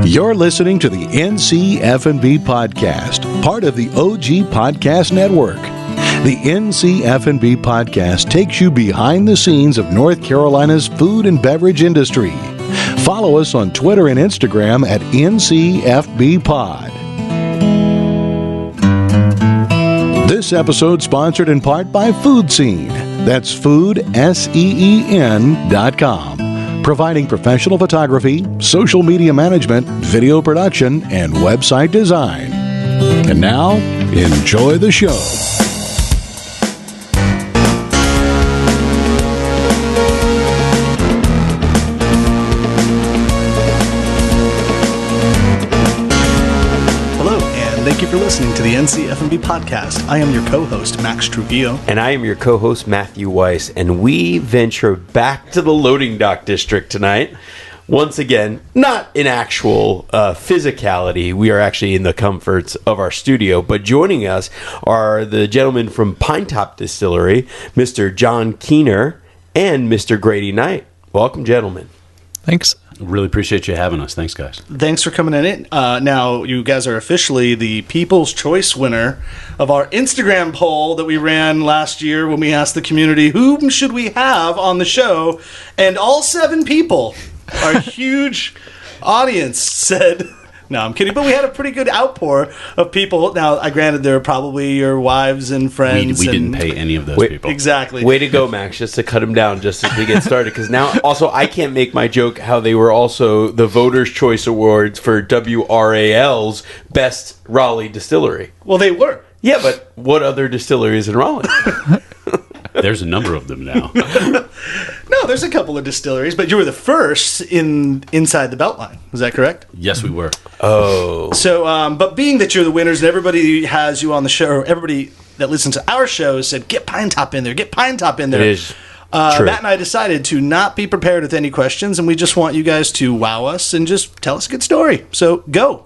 You're listening to the NCF&B podcast, part of the OG Podcast Network. The NCF&B podcast takes you behind the scenes of North Carolina's food and beverage industry. Follow us on Twitter and Instagram at NCFBpod. This episode sponsored in part by Food Scene. That's foodseen.com. Providing professional photography, social media management, video production, and website design. And now, enjoy the show. Thank you for listening to the NCF&B podcast. I am your co-host, Max Trujillo. And I am your co-host, Matthew Weiss. And we venture back to the loading dock district tonight. Once again, not in actual physicality. We are actually in the comforts of our studio. But joining us are the gentlemen from Pinetop Distillery, Mr. John Keener and Mr. Grady Knight. Welcome, gentlemen. Thanks. Really appreciate you having us. Thanks, guys. Thanks for coming in. Now, you guys are officially the People's Choice winner of our Instagram poll that we ran last year when we asked the community, whom should we have on the show? And all 7 people, our huge audience, said... No, I'm kidding. But we had a pretty good outpour of people. Now, I granted they're probably your wives and friends. We didn't pay any of those people. Exactly. Way to go, Max, just to cut them down just as we get started. Because now, also, I can't make my joke how they were also the Voters' Choice Awards for WRAL's Best Raleigh Distillery. Well, they were. Yeah, but what other distillery is in Raleigh? There's a number of them now. No, there's a couple of distilleries, but you were the first inside the Beltline. Is that correct? Yes, we were. Oh. So, but being that you're the winners and everybody has you on the show, or everybody that listens to our show said, get Pinetop in there, get Pinetop in there. It is Matt true. and I decided to not be prepared with any questions, and we just want you guys to wow us and just tell us a good story. So, go.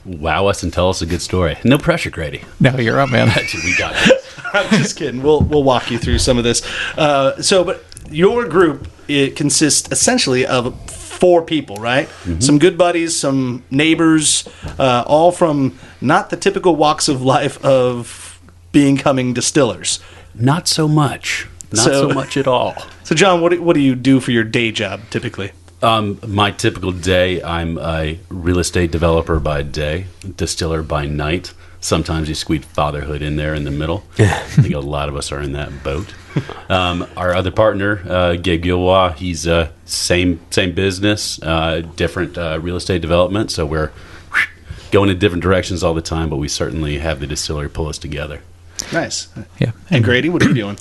Wow us and tell us a good story. No pressure, Grady. No, you're up, man. We got it. I'm just kidding. We'll walk you through some of this. But your group, it consists essentially of 4 people, right? Mm-hmm. Some good buddies, some neighbors, all from not the typical walks of life of becoming distillers. Not so much. Not so much at all. So, John, what do you do for your day job typically? My typical day, I'm a real estate developer by day, distiller by night. Sometimes you squeeze fatherhood in there in the middle. I think a lot of us are in that boat. Our other partner, Gabe Gilroy, he's same business, different real estate development. So we're going in different directions all the time, but we certainly have the distillery pull us together. Nice. Yeah. And Grady, what are you doing?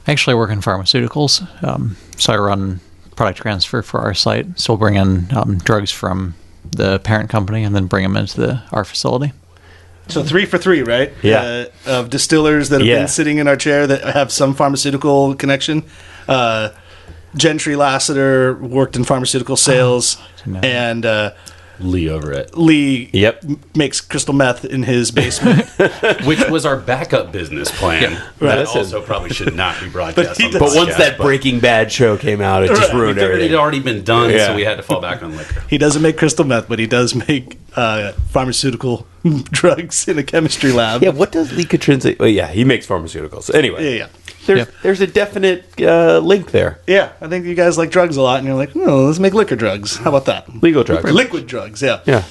I actually work in pharmaceuticals. So I run product transfer for our site. So we'll bring in drugs from the parent company and then bring them into our facility. So 3 for 3, right? Yeah. Of distillers that have been sitting in our chair that have some pharmaceutical connection. Gentry Lassiter worked in pharmaceutical sales, and Lee over it. Lee makes crystal meth in his basement. Which was our backup business plan. Right. That also probably should not be broadcast on the But once podcast, that Breaking Bad show came out, it just ruined it everything. had already been done, Yeah. so we had to fall back on liquor. He doesn't make crystal meth, but he does make pharmaceutical drugs in a chemistry lab. Yeah, what does Lee Katrinza... Well, yeah, he makes pharmaceuticals. Anyway, Yeah. there's a definite link there. Yeah, I think you guys like drugs a lot, and you're like, oh, let's make liquor drugs. How about that? Legal drugs. Liquid drugs, yeah. Yeah.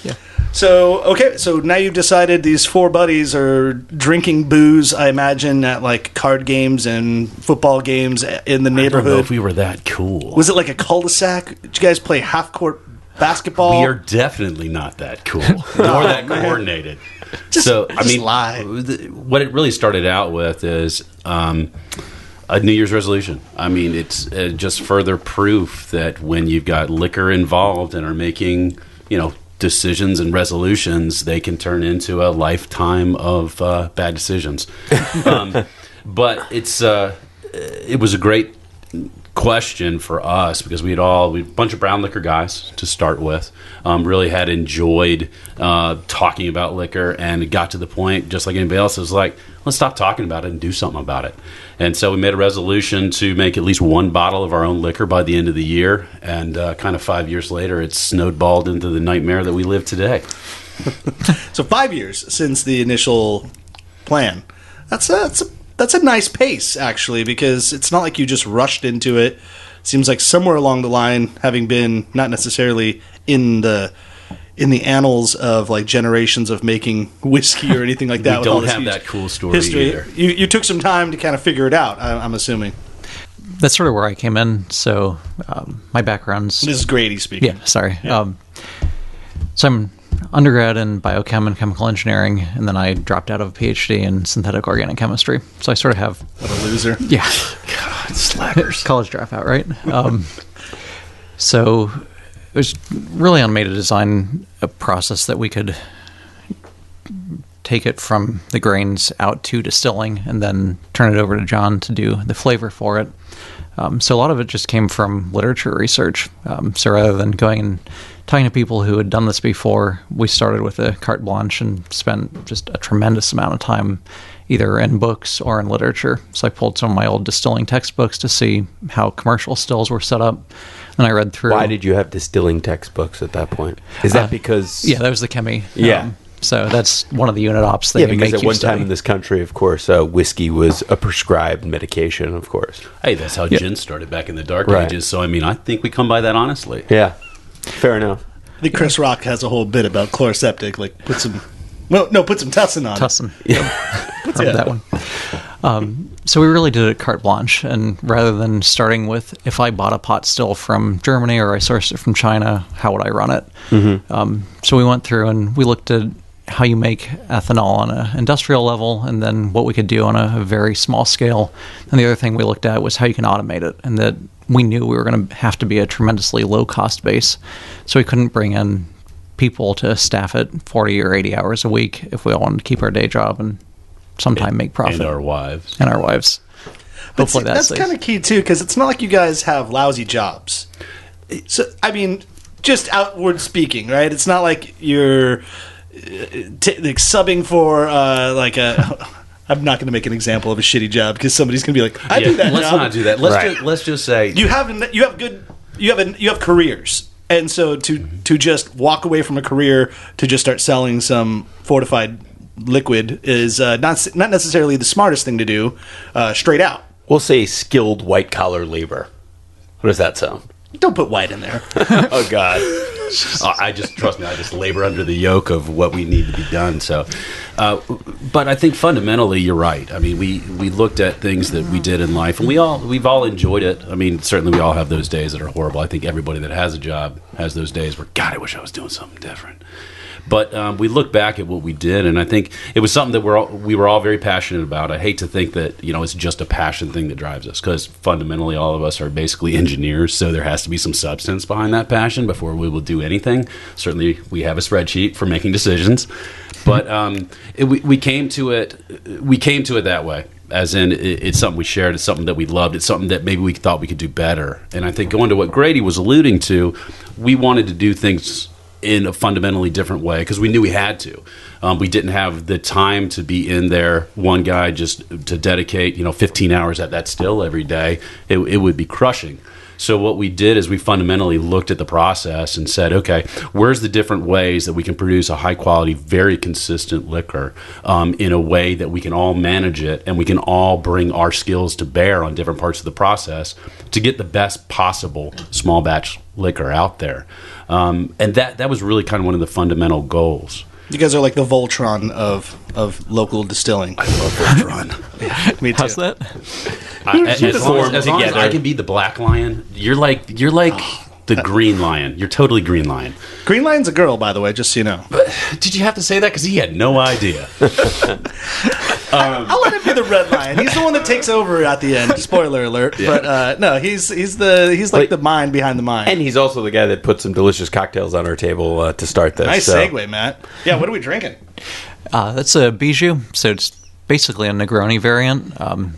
So, okay, so now you've decided these 4 buddies are drinking booze, I imagine, at like card games and football games in the I don't know neighborhood. if we were that cool. Was it like a cul-de-sac? Did you guys play half-court basketball? We are definitely not that cool, nor that coordinated. Just lie. What it really started out with is a New Year's resolution. I mean, it's just further proof that when you've got liquor involved and are making, decisions and resolutions, they can turn into a lifetime of bad decisions. But it was a great question for us, because we a bunch of brown liquor guys to start with, really had enjoyed talking about liquor, and it got to the point, just like anybody else, is like, let's stop talking about it and do something about it. And so we made a resolution to make at least one bottle of our own liquor by the end of the year, and kind of 5 years later, it's snowballed into the nightmare that we live today. So 5 years since the initial plan. That's a nice pace, actually, because it's not like you just rushed into it. Seems like somewhere along the line, having been not necessarily in the annals of like generations of making whiskey or anything like that. We don't have that cool story history either. You took some time to kind of figure it out, I'm assuming. That's sort of where I came in. So my background's... This is Grady speaking. Yeah, sorry. Yeah. So I'm undergrad in biochem and chemical engineering, and then I dropped out of a PhD in synthetic organic chemistry. So I sort of have... What a loser. Yeah. God, slackers. College dropout, right? So it was really on me to design a process that we could take it from the grains out to distilling and then turn it over to John to do the flavor for it. So a lot of it just came from literature research. So rather than going and talking to people who had done this before, we started with a carte blanche and spent just a tremendous amount of time either in books or in literature. So I pulled some of my old distilling textbooks to see how commercial stills were set up. And I read through... Why did you have distilling textbooks at that point? Is that because... Yeah, that was the chemi. Yeah. So that's one of the unit ops that because make at you one study. time in this country, of course, whiskey was a prescribed medication, of course. Hey, that's how gin started back in the dark Right. ages. So, I mean, I think we come by that honestly. Yeah, fair enough. I think Chris Rock has a whole bit about chloroseptic, like put some Tussin on. Tussin. That one. So we really did it carte blanche, and rather than starting with, if I bought a pot still from Germany or I sourced it from China, how would I run it? Mm-hmm. So we went through and we looked at how you make ethanol on an industrial level, and then what we could do on a very small scale. And the other thing we looked at was how you can automate it, and that we knew we were going to have to be a tremendously low-cost base, so we couldn't bring in people to staff it 40 or 80 hours a week if we all wanted to keep our day job and sometime make profit. And our wives. But Hopefully see, that's kind of key, too, because it's not like you guys have lousy jobs. So, I mean, just outward speaking, right? It's not like you're like subbing for I'm not going to make an example of a shitty job because somebody's going to be like, I do that Let's job. not do that. Let's just say you have careers. And so to just walk away from a career to just start selling some fortified liquid is not necessarily the smartest thing to do straight out. We'll say skilled white-collar labor. What does that sound? Don't put white in there. Oh, God. trust me, I just labor under the yoke of what we need to be done. So, but I think fundamentally you're right. I mean, we looked at things that we did in life, and we've all enjoyed it. I mean, certainly we all have those days that are horrible. I think everybody that has a job has those days where, God, I wish I was doing something different. But we look back at what we did, and I think it was something that we were all very passionate about. I hate to think that it's just a passion thing that drives us, because fundamentally all of us are basically engineers, so there has to be some substance behind that passion before we will do anything. Certainly we have a spreadsheet for making decisions, but we came to it that way. As in, it's something we shared, it's something that we loved, it's something that maybe we thought we could do better. And I think going to what Grady was alluding to, we wanted to do things in a fundamentally different way because we knew we had to. We didn't have the time to be in there, one guy just to dedicate 15 hours at that still every day. It would be crushing. So what we did is we fundamentally looked at the process and said, okay, where's the different ways that we can produce a high quality, very consistent liquor in a way that we can all manage it and we can all bring our skills to bear on different parts of the process to get the best possible small batch liquor out there. And that was really kind of one of the fundamental goals. You guys are like the Voltron of local distilling. I love Voltron. Yeah, me too. How's that? As long as I can be the black lion, you're like the green lion. You're totally green lion. Green Lion's a girl, by the way, just so you know. But did you have to say that? Because he had no idea. I'll let him be the red lion. He's the one that takes over at the end. Spoiler alert. Yeah. But no, he's like the mind behind the mind. And he's also the guy that put some delicious cocktails on our table to start this. Nice segue, Matt. Yeah, what are we drinking? That's a bijou, so it's basically a Negroni variant.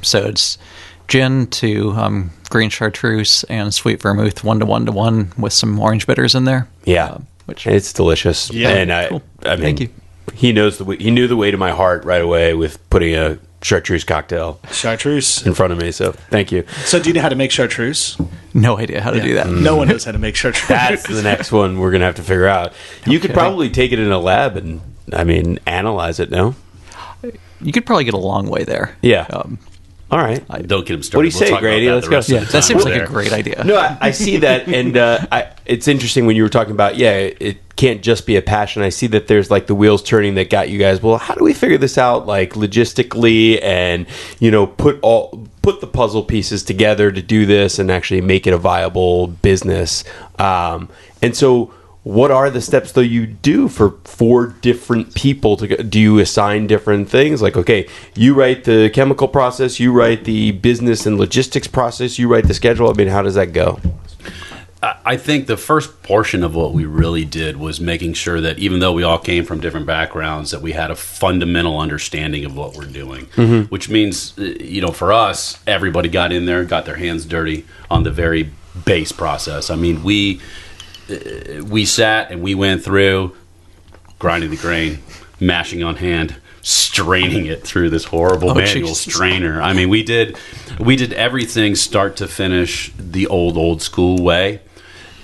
So it's gin to green chartreuse and sweet vermouth 1:1 with some orange bitters in there. Yeah, which it's delicious. Yeah. And Cool. I mean, Thank you. He knew the way to my heart right away with putting a chartreuse cocktail Chartreuse. in front of me. So thank you. So do you know how to make chartreuse? no idea how to do that. No one knows how to make chartreuse. That's the next one we're gonna have to figure out. You could Okay. probably take it in a lab and, I mean, analyze it. No. You could probably get a long way there. Yeah. All right. Don't get him started. What do you say, talk about Grady? that Let's the go. rest of Yeah, the that time seems we're like there. a great idea. No, I see that, and it's interesting when you were talking about, it can't just be a passion. I see that there's like the wheels turning that got you guys. Well, how do we figure this out, like logistically, and put the puzzle pieces together to do this and actually make it a viable business? And so, what are the steps though you do for 4 different people to go? Do you assign different things? Like, okay, you write the chemical process, you write the business and logistics process, you write the schedule. I mean, how does that go? I think the first portion of what we really did was making sure that even though we all came from different backgrounds, that we had a fundamental understanding of what we're doing, which means, for us, everybody got in there, got their hands dirty on the very base process. I mean, we sat and we went through grinding the grain, mashing on hand, straining it through this horrible manual Jesus. strainer. I mean, we did everything start to finish the old school way,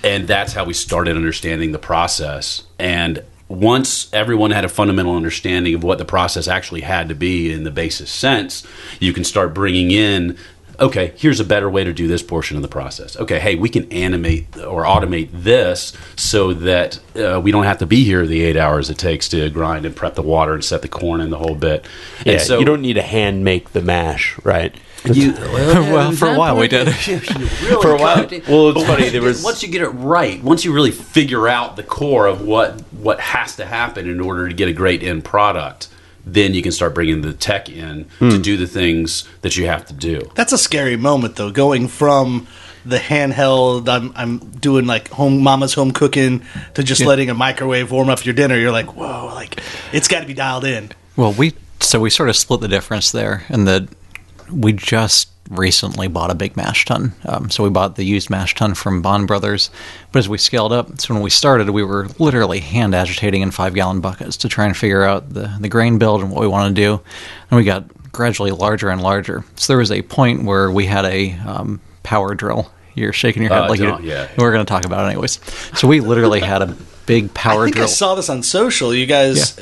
and that's how we started understanding the process. And once everyone had a fundamental understanding of what the process actually had to be in the basis sense, you can start bringing in, okay, here's a better way to do this portion of the process. Okay, hey, we can animate or automate this so that we don't have to be here the 8 hours it takes to grind and prep the water and set the corn and the whole bit. Yeah, And so you don't need to hand make the mash, right? Well, for a while we did. For a while. Well, it's funny. There was once you get it right, once you really figure out the core of what has to happen in order to get a great end product, then you can start bringing the tech in to do the things that you have to do. That's a scary moment, though, going from the handheld, I'm doing like mama's home cooking, to just letting a microwave warm up your dinner. You're like, whoa, like it's got to be dialed in. Well, we sort of split the difference there, in that we just recently bought a big mash tun. So we bought the used mash tun from Bond Brothers. But as we scaled up, so when we started, we were literally hand agitating in 5-gallon buckets to try and figure out the grain build and what we want to do. And we got gradually larger and larger. So there was a point where we had a power drill. You're shaking your head we're going to talk about it anyways. So we literally had a big power I think drill. I saw this on social. You guys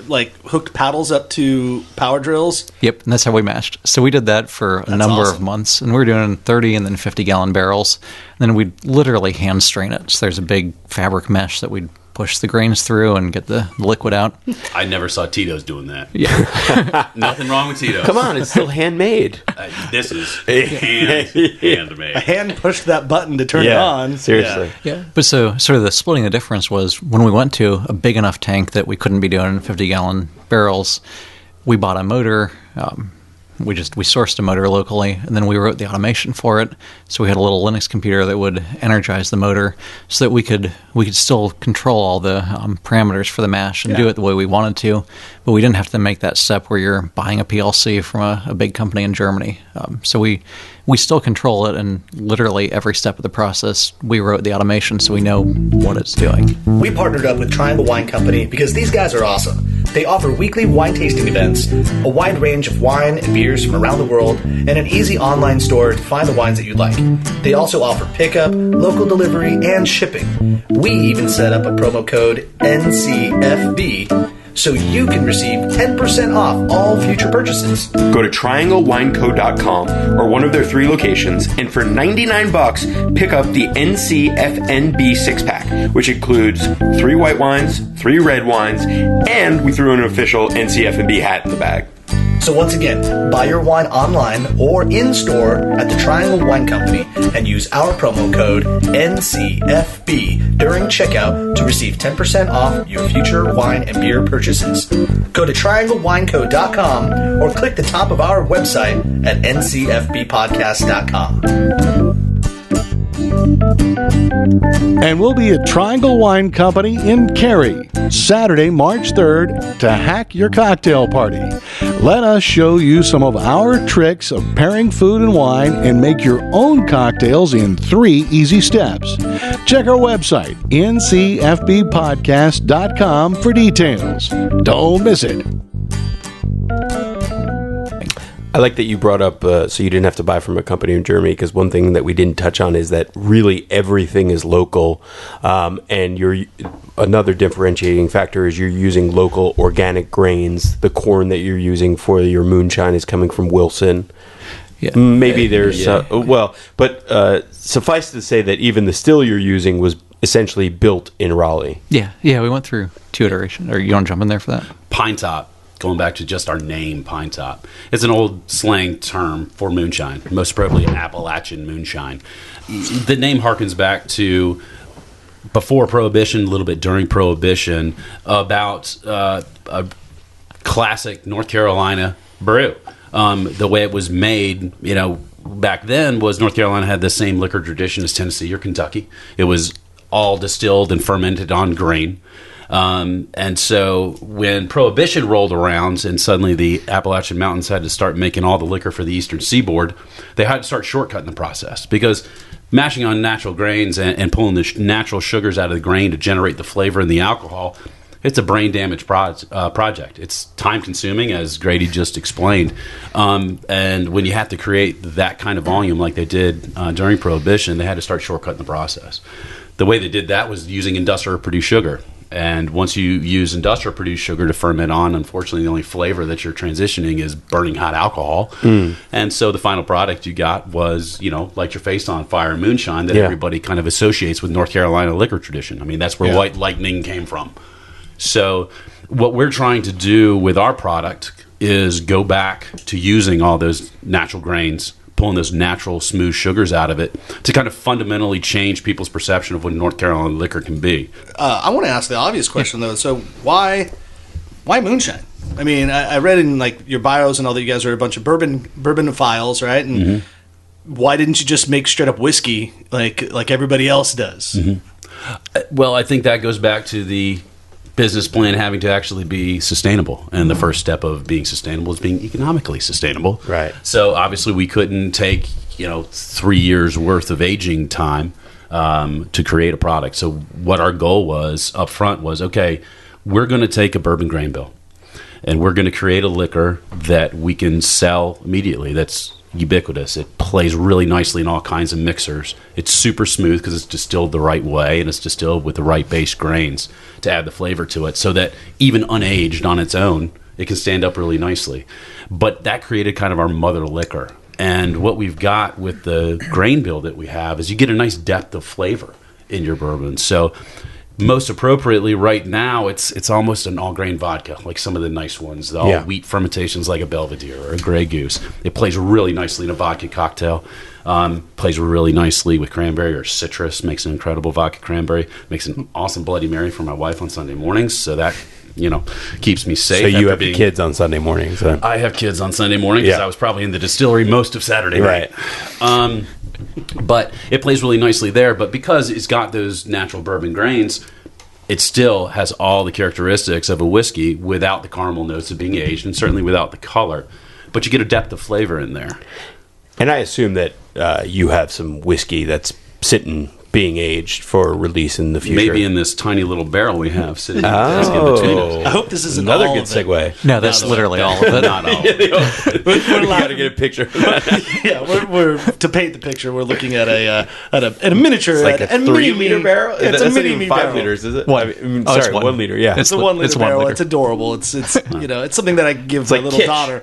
hooked paddles up to power drills. Yep, and that's how we mashed. So we did that for a number of months, and we were doing 30 and then 50-gallon barrels. And then we'd literally hand strain it. So there's a big fabric mesh that we'd push the grains through and get the liquid out. I never saw Tito's doing that. Yeah. Nothing wrong with Tito's. Come on, it's still handmade. This is handmade. I hand pushed that button to turn it Yeah, on. seriously. Yeah. But so sort of the splitting the difference was when we went to a big enough tank that we couldn't be doing 50-gallon barrels, we bought a motor. We sourced a motor locally, and then we wrote the automation for it. So we had a little Linux computer that would energize the motor, so that we could still control all the parameters for the mash and do it the way we wanted to. But we didn't have to make that step where you're buying a PLC from a big company in Germany. So we still control it, and literally every step of the process, we wrote the automation so we know what it's doing. We partnered up with Triangle Wine Company because these guys are awesome. They offer weekly wine tasting events, a wide range of wine and beers from around the world, and an easy online store to find the wines that you'd like. They also offer pickup, local delivery, and shipping. We even set up a promo code NCFB so you can receive 10% off all future purchases. Go to trianglewineco.com or one of their 3 locations, and for $99, pick up the NCFNB 6-pack, which includes 3 white wines, 3 red wines, and we threw an official NCFNB hat in the bag. So once again, buy your wine online or in-store at the Triangle Wine Company and use our promo code NCFB during checkout to receive 10% off your future wine and beer purchases. Go to trianglewineco.com or click the top of our website at ncfbpodcast.com. And we'll be at Triangle Wine Company in Cary, Saturday, March 3rd, to hack your cocktail party. Let us show you some of our tricks of pairing food and wine and make your own cocktails in 3 easy steps. Check our website, ncfbpodcast.com, for details. Don't miss it. I like that you brought up so you didn't have to buy from a company in Germany, because one thing that we didn't touch on is that really everything is local, and another differentiating factor is you're using local organic grains. The corn that you're using for your moonshine is coming from Wilson. Yeah. Maybe there's suffice to say that even the still you're using was essentially built in Raleigh. Yeah, we went through 2 iterations. Or you want to jump in there for that? Pinetop. Going back to just our name, Pinetop. It's an old slang term for moonshine, most probably Appalachian moonshine. The name harkens back to before Prohibition, a little bit during Prohibition, about a classic North Carolina brew. The way it was made, back then was North Carolina had the same liquor tradition as Tennessee or Kentucky. It was all distilled and fermented on grain. And so when Prohibition rolled around and suddenly the Appalachian Mountains had to start making all the liquor for the Eastern Seaboard, they had to start shortcutting the process, because mashing on natural grains and pulling the natural sugars out of the grain to generate the flavor and the alcohol, it's a brain damage project. It's time consuming, as Grady just explained. And when you have to create that kind of volume like they did during Prohibition, they had to start shortcutting the process. The way they did that was using industrial produced sugar. And once you use industrial produced sugar to ferment on, unfortunately, the only flavor that you're transitioning is burning hot alcohol. And so the final product you got was, light your face on fire moonshine that everybody kind of associates with North Carolina liquor tradition. I mean, that's where White Lightning came from. So what we're trying to do with our product is go back to using all those natural grains, pulling those natural smooth sugars out of it to kind of fundamentally change people's perception of what North Carolina liquor can be. I want to ask the obvious question, though. So why moonshine? I mean, I read in your bios and all that you guys are a bunch of bourbonophiles, right? And why didn't you just make straight up whiskey like everybody else does? Well, I think that goes back to the business plan having to actually be sustainable, and the first step of being sustainable is being economically sustainable. Right. So obviously we couldn't take 3 years worth of aging time to create a product. So what our goal was up front was, okay, we're going to take a bourbon grain bill and we're going to create a liquor that we can sell immediately. That's ubiquitous. It plays really nicely in all kinds of mixers. It's super smooth because it's distilled the right way, and it's distilled with the right base grains to add the flavor to it, so that even unaged on its own, it can stand up really nicely. But that created kind of our mother liquor. And what we've got with the grain bill that we have is you get a nice depth of flavor in your bourbon. So most appropriately right now, it's almost an all-grain vodka, like some of the nice ones, the all-wheat fermentations like a Belvedere or a Grey Goose. It plays really nicely in a vodka cocktail. Plays really nicely with cranberry or citrus, makes an incredible vodka cranberry, makes an awesome Bloody Mary for my wife on Sunday mornings, so that keeps me safe. So you have kids on Sunday mornings? Huh? I have kids on Sunday morning because I was probably in the distillery most of Saturday night. Right. But it plays really nicely there. But because it's got those natural bourbon grains, it still has all the characteristics of a whiskey without the caramel notes of being aged, and certainly without the color. But you get a depth of flavor in there. And I assume that you have some whiskey that's sitting, being aged for release in the future. Maybe in this tiny little barrel we have sitting in between us. I hope this is another good segue. No, that's literally all of it. Not all. We're got to get a picture. we're to paint the picture. We're looking at a miniature. It's like a 3-liter barrel. It's That's a mini not even 5 liters, is it? It's 1 liter. Yeah, it's a 1 liter barrel. It's adorable. It's it's something that I give my little daughter.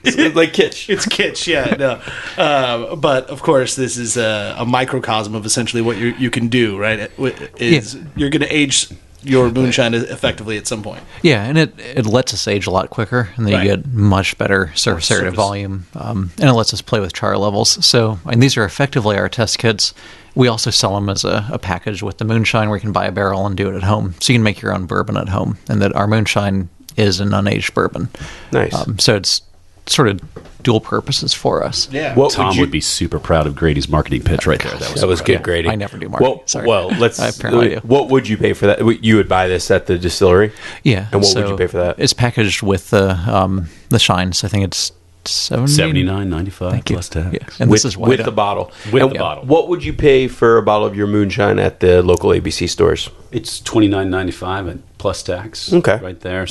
It's like kitsch. It's kitsch, yeah. No, but of course, this is a microcosm of essentially what you can do. Right? You're going to age your moonshine effectively at some point. Yeah, and it lets us age a lot quicker, and then you get much better surface area volume, and it lets us play with char levels. So, and these are effectively our test kits. We also sell them as a package with the moonshine, where you can buy a barrel and do it at home. So you can make your own bourbon at home, and that our moonshine is an unaged bourbon. Nice. So it's sort of dual purposes for us. Yeah. What Tom you- would be super proud of Grady's marketing pitch right there. That was good, Grady. I never do marketing. Well, Sorry. well, let's. Apparently I do. What would you pay for that? You would buy this at the distillery, Yeah. and what would you pay for that? It's packaged with the shines. I think it's $79.95 plus tax. Yeah. And with, this is with white the bottle. With And the bottle. What would you pay for a bottle of your moonshine at the local ABC stores? It's $29.95 and plus tax. Okay, right there.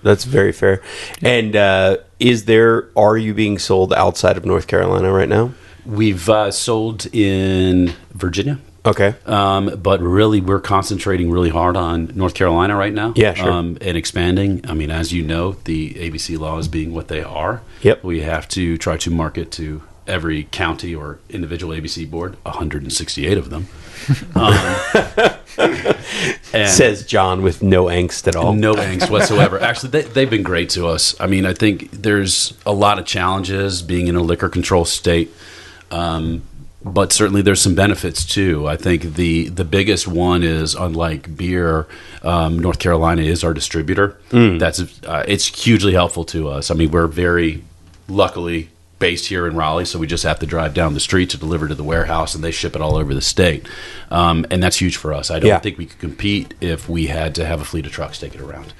That's very fair. And are you being sold outside of North Carolina right now? We've sold in Virginia. Okay. But really, we're concentrating really hard on North Carolina right now. Yeah, sure. And expanding. I mean, as you know, the ABC laws being what they are, Yep. we have to try to market to every county or individual ABC board, 168 of them. And Says John with no angst at all. no angst whatsoever. Actually, they've been great to us. I mean, I think there's a lot of challenges being in a liquor control state. But certainly there's some benefits too. I think the biggest one is, unlike beer, North Carolina is our distributor. That's it's hugely helpful to us. I mean, we're very luckily based here in Raleigh, so we just have to drive down the street to deliver to the warehouse, and they ship it all over the state. And that's huge for us. I don't think we could compete if we had to have a fleet of trucks take it around.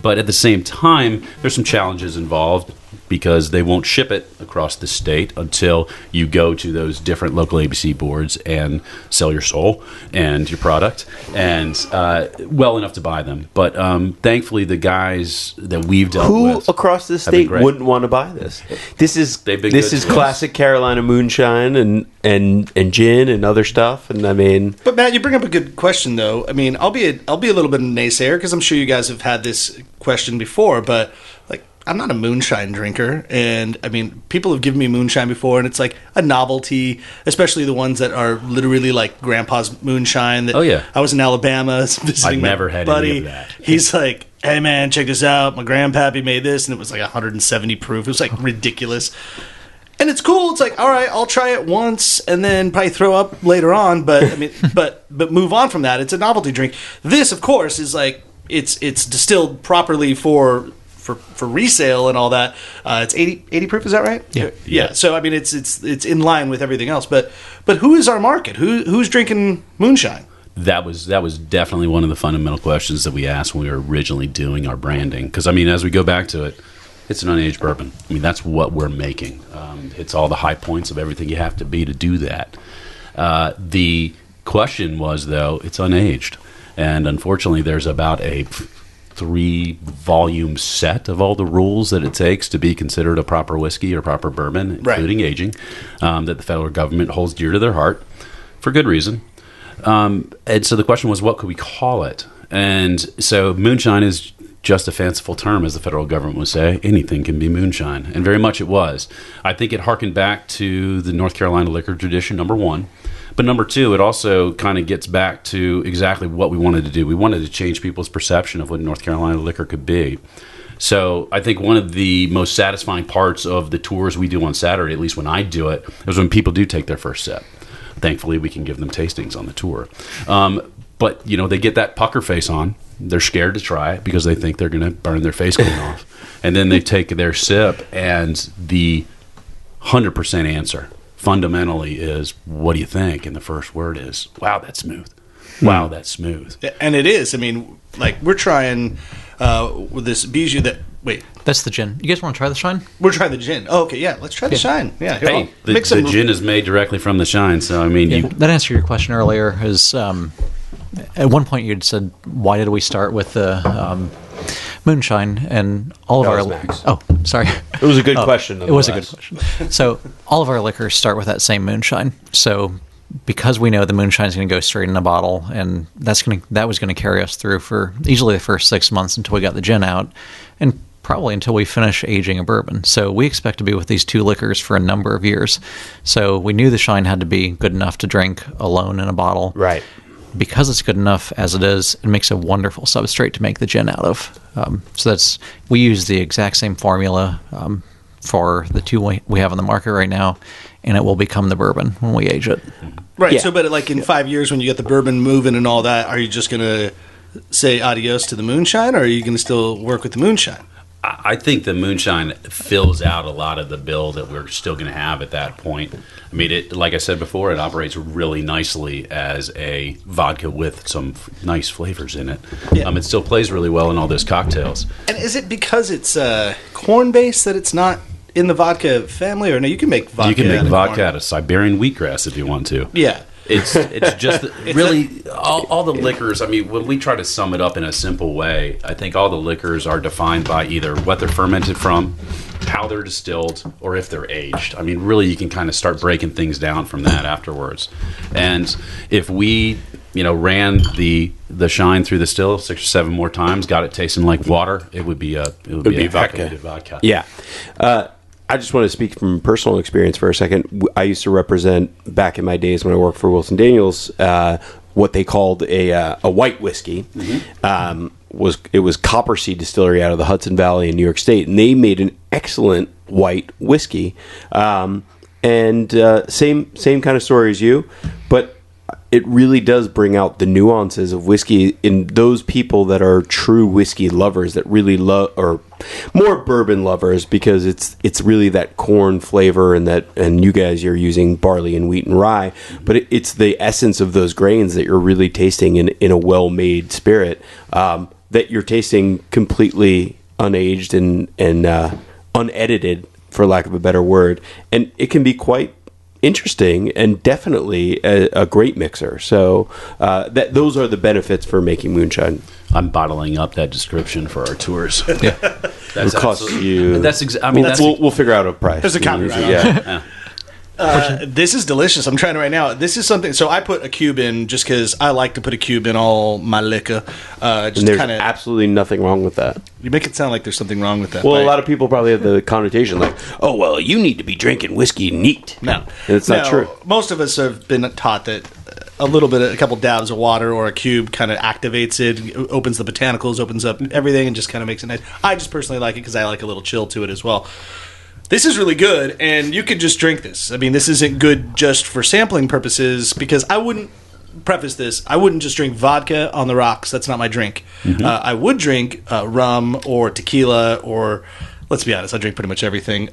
But at the same time, there's some challenges involved, because they won't ship it across the state until you go to those different local ABC boards and sell your soul and your product, and well enough to buy them. But thankfully, the guys that we've dealt with Who across the have been state great. wouldn't want to buy this? This is They've been good to us. classic Carolina moonshine and gin and other stuff. And I mean, But Matt, you bring up a good question, though. I mean, I'll be a little bit of a naysayer, because I'm sure you guys have had this question before. But like, I'm not a moonshine drinker, and I mean, people have given me moonshine before, and it's like a novelty, especially the ones that are literally like Grandpa's moonshine. That Oh, yeah. I was in Alabama visiting I've my never had buddy. any of that. He's like, "Hey man, check this out. My grandpappy made this, and it was like 170 proof. It was like ridiculous." And it's cool. It's like, all right, I'll try it once and then probably throw up later on. But I mean, but move on from that. It's a novelty drink. This, of course, is like it's distilled properly for resale and all that. It's 80 proof. Is that right? Yeah. So I mean, it's in line with everything else. But who is our market? Who's drinking moonshine? That was definitely one of the fundamental questions that we asked when we were originally doing our branding. Because I mean, as we go back to it, it's an unaged bourbon. I mean, that's what we're making. It's all the high points of everything you have to be to do that. The question was, though, it's unaged. And unfortunately, there's about a 3-volume set of all the rules that it takes to be considered a proper whiskey or proper bourbon, including aging, that the federal government holds dear to their heart for good reason. And so the question was, what could we call it? And so moonshine is just a fanciful term, as the federal government would say. Anything can be moonshine, and very much it was. I think it harkened back to the North Carolina liquor tradition, number one. But number two, it also kind of gets back to exactly what we wanted to do. We wanted to change people's perception of what North Carolina liquor could be. So I think one of the most satisfying parts of the tours we do on Saturday, at least when I do it, is when people do take their first sip. Thankfully, we can give them tastings on the tour. But, you know, they get that pucker face on. They're scared to try it because they think they're going to burn their face clean off. And then they take their sip, and the 100% answer fundamentally is, what do you think? And the first word is, wow, that's smooth. Wow, that's smooth. And it is. I mean, like, we're trying with this bijou that... Wait. That's the gin. You guys want to try the shine? We're trying the gin. Oh, okay, yeah. Let's try the shine. Yeah. Here, Hey, I'll mix the some- gin is made directly from the shine. So, I mean, you... That answered your question earlier. Is at one point you'd said, why did we start with the moonshine? And all of That our... was Max. Oh, sorry. it was a good question. It was a good nonetheless. question. So all of our liquors start with that same moonshine. So because we know the moonshine is going to go straight in a bottle, and that was going to carry us through for easily the first 6 months until we got the gin out, and probably until we finish aging a bourbon. So we expect to be with these two liquors for a number of years. So we knew the shine had to be good enough to drink alone in a bottle. Right. Because it's good enough as it is, it makes a wonderful substrate to make the gin out of. So we use the exact same formula for the two we have on the market right now, and it will become the bourbon when we age it. Right. Yeah. So, but like in 5 years, when you get the bourbon moving and all that, are you just going to say adios to the moonshine, or are you going to still work with the moonshine? I think the Moonshine fills out a lot of the bill that we're still going to have at that point. I mean, it, like I said before, it operates really nicely as a vodka with some nice flavors in it. Yeah. It still plays really well in all those cocktails. And is it because it's corn-based that it's not in the vodka family? Or no, you can make vodka You can make out of vodka corn. out of Siberian wheatgrass if you want to. Yeah. It's just really all the liquors. I mean, when we try to sum it up in a simple way, I think all the liquors are defined by either what they're fermented from, how they're distilled, or if they're aged. I mean, really, you can kind of start breaking things down from that afterwards. And if we, ran the shine through the still 6 or 7 more times, got it tasting like water, it would be a vodka. vodka. Yeah. I just want to speak from personal experience for a second. I used to represent, back in my days when I worked for Wilson Daniels, what they called a white whiskey. Mm-hmm. It was Copperseed Distillery out of the Hudson Valley in New York State, and they made an excellent white whiskey. Same kind of story as you, but it really does bring out the nuances of whiskey in those people that are true whiskey lovers, that really love, or more bourbon lovers, because it's really that corn flavor, and you guys, you're using barley and wheat and rye, but it's the essence of those grains that you're really tasting in a well-made spirit, that you're tasting completely unaged and unedited, for lack of a better word, and it can be quite interesting and definitely a great mixer. So those are the benefits for making moonshine. I'm bottling up that description for our tours. Yeah, That's it costs you. We'll figure out a price. There's a copyright on Yeah. This is delicious. I'm trying it right now. This is something. So I put a cube in just because I like to put a cube in all my liquor. And there's absolutely nothing wrong with that. You make it sound like there's something wrong with that. Well, a lot of people probably have the connotation like, oh, well, you need to be drinking whiskey neat. No. And it's not true. Most of us have been taught that a couple dabs of water or a cube kind of activates it, opens the botanicals, opens up everything, and just kind of makes it nice. I just personally like it because I like a little chill to it as well. This is really good, and you could just drink this. I mean, this isn't good just for sampling purposes, because I wouldn't preface this. I wouldn't just drink vodka on the rocks. That's not my drink. Mm-hmm. I would drink rum or tequila, or, let's be honest, I drink pretty much everything,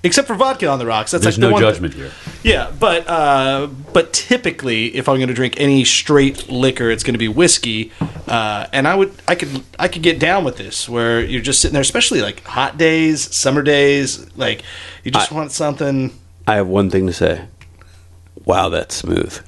except for vodka on the rocks. There's no judgment here. Yeah, but typically, if I'm going to drink any straight liquor, it's going to be whiskey, and I could get down with this, where you're just sitting there, especially like hot days, summer days, like you just want something. I have one thing to say. Wow, that's smooth.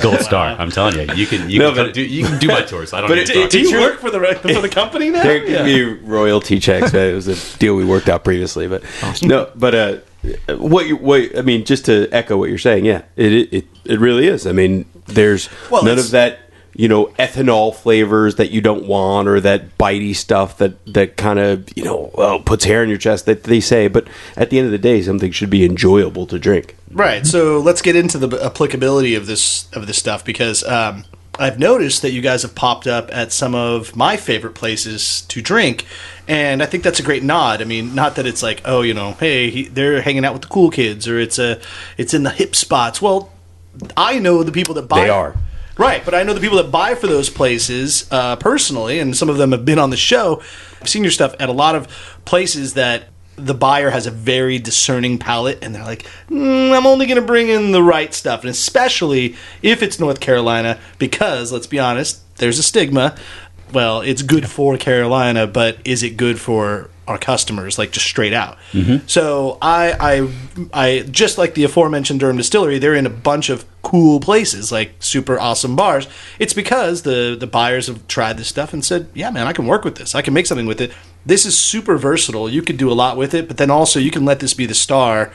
Gold star. I'm telling you, you can do my tours. I don't need to talk. Do you work for the company now? There could be royalty checks. It was a deal we worked out previously, but no. But I mean, just to echo what you're saying, yeah, it really is. I mean, there's none of that, ethanol flavors that you don't want, or that bitey stuff that kind of puts hair in your chest, that they say. But at the end of the day, something should be enjoyable to drink. Right. So let's get into the applicability of this stuff, because I've noticed that you guys have popped up at some of my favorite places to drink, and I think that's a great nod. I mean, not that it's like, oh, hey, they're hanging out with the cool kids, or it's in the hip spots. Well, I know the people that buy. They are. Right, but I know the people that buy for those places personally, and some of them have been on the show. I've seen your stuff at a lot of places that the buyer has a very discerning palate, and they're like, I'm only going to bring in the right stuff, and especially if it's North Carolina, because, let's be honest, there's a stigma. Well, it's good for Carolina, but is it good for our customers, like just straight out? Mm-hmm. So I just like the aforementioned Durham Distillery, they're in a bunch of cool places, like super awesome bars. It's because the buyers have tried this stuff and said, yeah, man, I can work with this. I can make something with it. This is super versatile. You could do a lot with it, but then also you can let this be the star.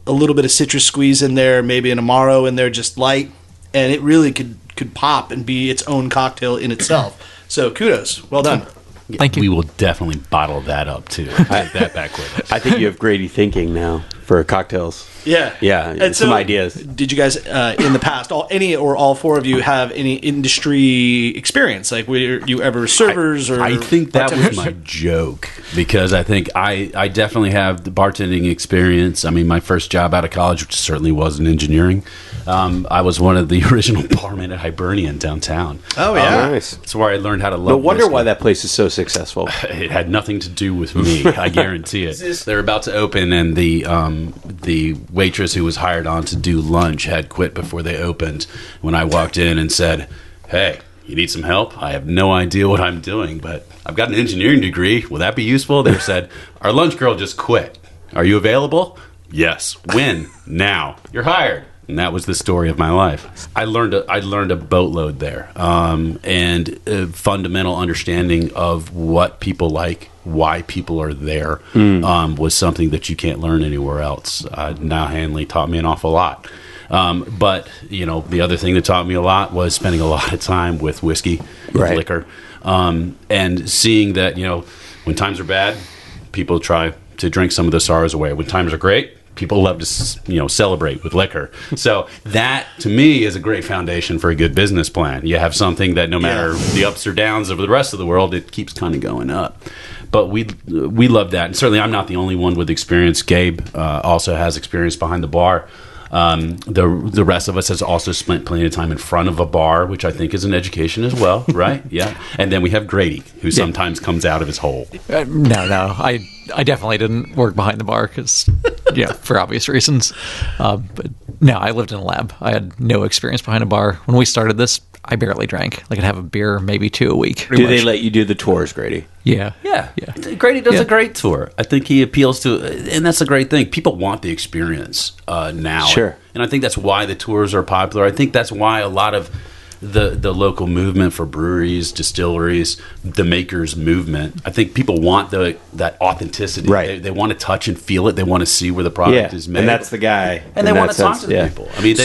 A little bit of citrus squeeze in there, maybe an Amaro in there, just light, and it really could pop and be its own cocktail in itself. So kudos. Well done. Thank you. We will definitely bottle that up, too. Take that back with us. I think you have Grady thinking now for cocktails. Yeah. Yeah, and some so, ideas. Did you guys, in the past, all four of you have any industry experience? Like, were you ever servers or I think that was my joke, because I think I definitely have the bartending experience. I mean, my first job out of college, which certainly wasn't engineering, I was one of the original barmen at Hibernian downtown. Oh, yeah. Nice. That's where I learned how to love No wonder whiskey. why that place is so successful. It had nothing to do with me. I guarantee it. They're about to open, and the waitress who was hired on to do lunch had quit before they opened. When I walked in and said, "Hey, you need some help? I have no idea what I'm doing, but I've got an engineering degree. Will that be useful?" They said, "Our lunch girl just quit. Are you available?" "Yes." "When?" "Now." "You're hired." And that was the story of my life. I learned a boatload there, and a fundamental understanding of what people like, why people are there, was something that you can't learn anywhere else. Now Hanley taught me an awful lot. But the other thing that taught me a lot was spending a lot of time with whiskey, with liquor, and seeing that when times are bad, people try to drink some of the sorrows away. When times are great, people love to celebrate with liquor. So that to me is a great foundation for a good business plan. You have something that no matter the ups or downs of the rest of the world, it keeps kind of going up. But we love that, and certainly I'm not the only one with experience. Gabe also has experience behind the bar. The rest of us has also spent plenty of time in front of a bar, which I think is an education as well, right? Yeah. And then we have Grady, who sometimes comes out of his hole. No, I definitely didn't work behind the bar because, for obvious reasons. But no, I lived in a lab. I had no experience behind a bar. When we started this, I barely drank. I could have a beer, maybe 2 a week. Do they let you do the tours, Grady? Yeah. Grady does a great tour. I think he appeals to, and that's a great thing. People want the experience now. Sure. And I think that's why the tours are popular. I think that's why a lot of the local movement for breweries, distilleries, the makers movement, I think people want that authenticity. Right. They want to touch and feel it. They want to see where the product is made. And that's the guy. And they want to talk to the people. I mean,